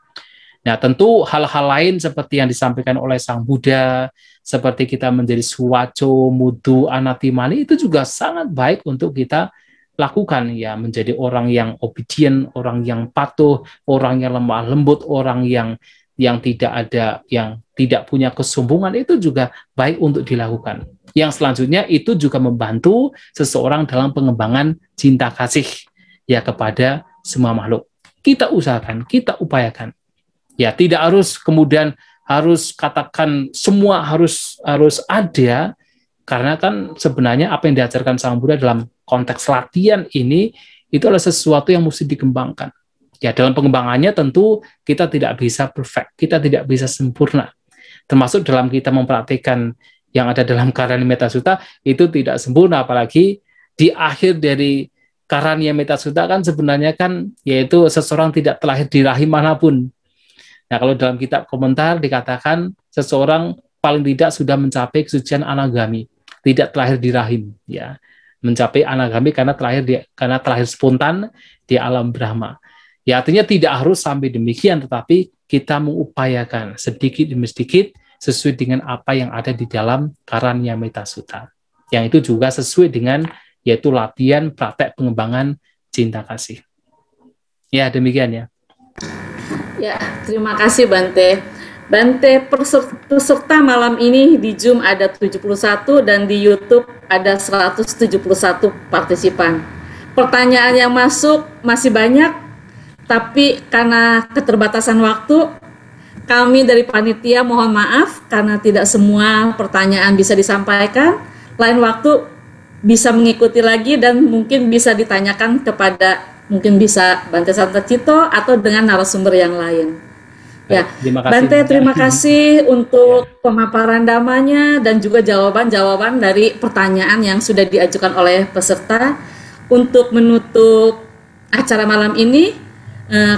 Nah, tentu hal-hal lain seperti yang disampaikan oleh Sang Buddha, seperti kita menjadi suwaco, mudu, anatimani, itu juga sangat baik untuk kita lakukan, ya, menjadi orang yang obedient, orang yang patuh, orang yang lemah lembut, orang yang tidak punya kesombongan, itu juga baik untuk dilakukan. Yang selanjutnya itu juga membantu seseorang dalam pengembangan cinta kasih ya kepada semua makhluk. Kita usahakan, kita upayakan. Ya, tidak harus kemudian harus katakan semua harus ada, karena kan sebenarnya apa yang diajarkan Sang Buddha dalam konteks latihan ini itu adalah sesuatu yang mesti dikembangkan. Ya, dalam pengembangannya tentu kita tidak bisa perfect, kita tidak bisa sempurna. Termasuk dalam kita mempraktikkan yang ada dalam Karania Metta Sutta itu tidak sempurna, apalagi di akhir dari Karania Metta Sutta kan sebenarnya kan yaitu seseorang tidak terlahir di rahim manapun. Nah, kalau dalam kitab komentar dikatakan seseorang paling tidak sudah mencapai kesucian anagami, tidak terlahir di rahim, ya, mencapai anagami karena terlahir spontan di alam Brahma. Ya, artinya tidak harus sampai demikian, tetapi kita mengupayakan sedikit demi sedikit sesuai dengan apa yang ada di dalam Karania Metta Sutta. Yang itu juga sesuai dengan yaitu latihan praktek pengembangan cinta kasih. Ya, demikian ya. Ya, terima kasih Bante. Bante, peserta malam ini di Zoom ada 71 dan di YouTube ada 171 partisipan. Pertanyaan yang masuk masih banyak, tapi karena keterbatasan waktu, kami dari panitia mohon maaf karena tidak semua pertanyaan bisa disampaikan. Lain waktu bisa mengikuti lagi dan mungkin bisa ditanyakan kepada mungkin bisa Bante Santacitto atau dengan narasumber yang lain. Ya, Bante, terima kasih untuk pemaparan damanya dan juga jawaban-jawaban dari pertanyaan yang sudah diajukan oleh peserta. Untuk menutup acara malam ini,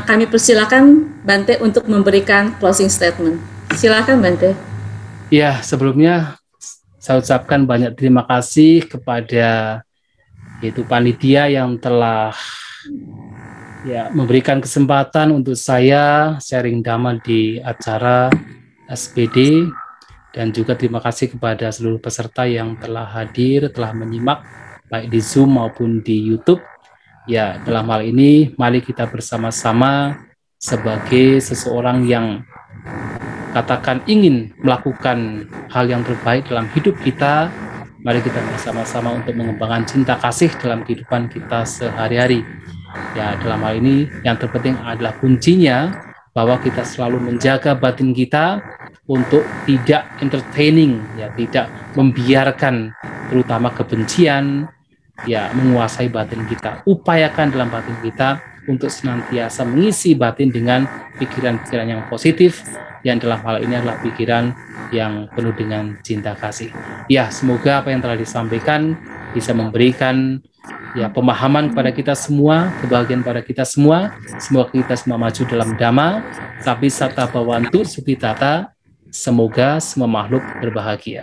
kami persilakan Bante untuk memberikan closing statement. Silakan Bante. Ya, sebelumnya saya ucapkan banyak terima kasih kepada yaitu panitia yang telah ya memberikan kesempatan untuk saya sharing dhamma di acara SPD, dan juga terima kasih kepada seluruh peserta yang telah hadir, telah menyimak baik di Zoom maupun di YouTube. Ya, dalam hal ini mari kita bersama-sama sebagai seseorang yang katakan ingin melakukan hal yang terbaik dalam hidup kita, mari kita bersama-sama untuk mengembangkan cinta kasih dalam kehidupan kita sehari-hari. Ya, dalam hal ini yang terpenting adalah kuncinya bahwa kita selalu menjaga batin kita untuk tidak entertaining, ya, tidak membiarkan terutama kebencian ya menguasai batin kita. Upayakan dalam batin kita untuk senantiasa mengisi batin dengan pikiran-pikiran yang positif, yang dalam hal ini adalah pikiran yang penuh dengan cinta kasih. Ya, semoga apa yang telah disampaikan bisa memberikan ya pemahaman kepada kita semua, kebahagiaan pada kita semua. Semoga kita semua maju dalam dhamma, tapi sata bhavantu sukhitata. Semoga semua makhluk berbahagia.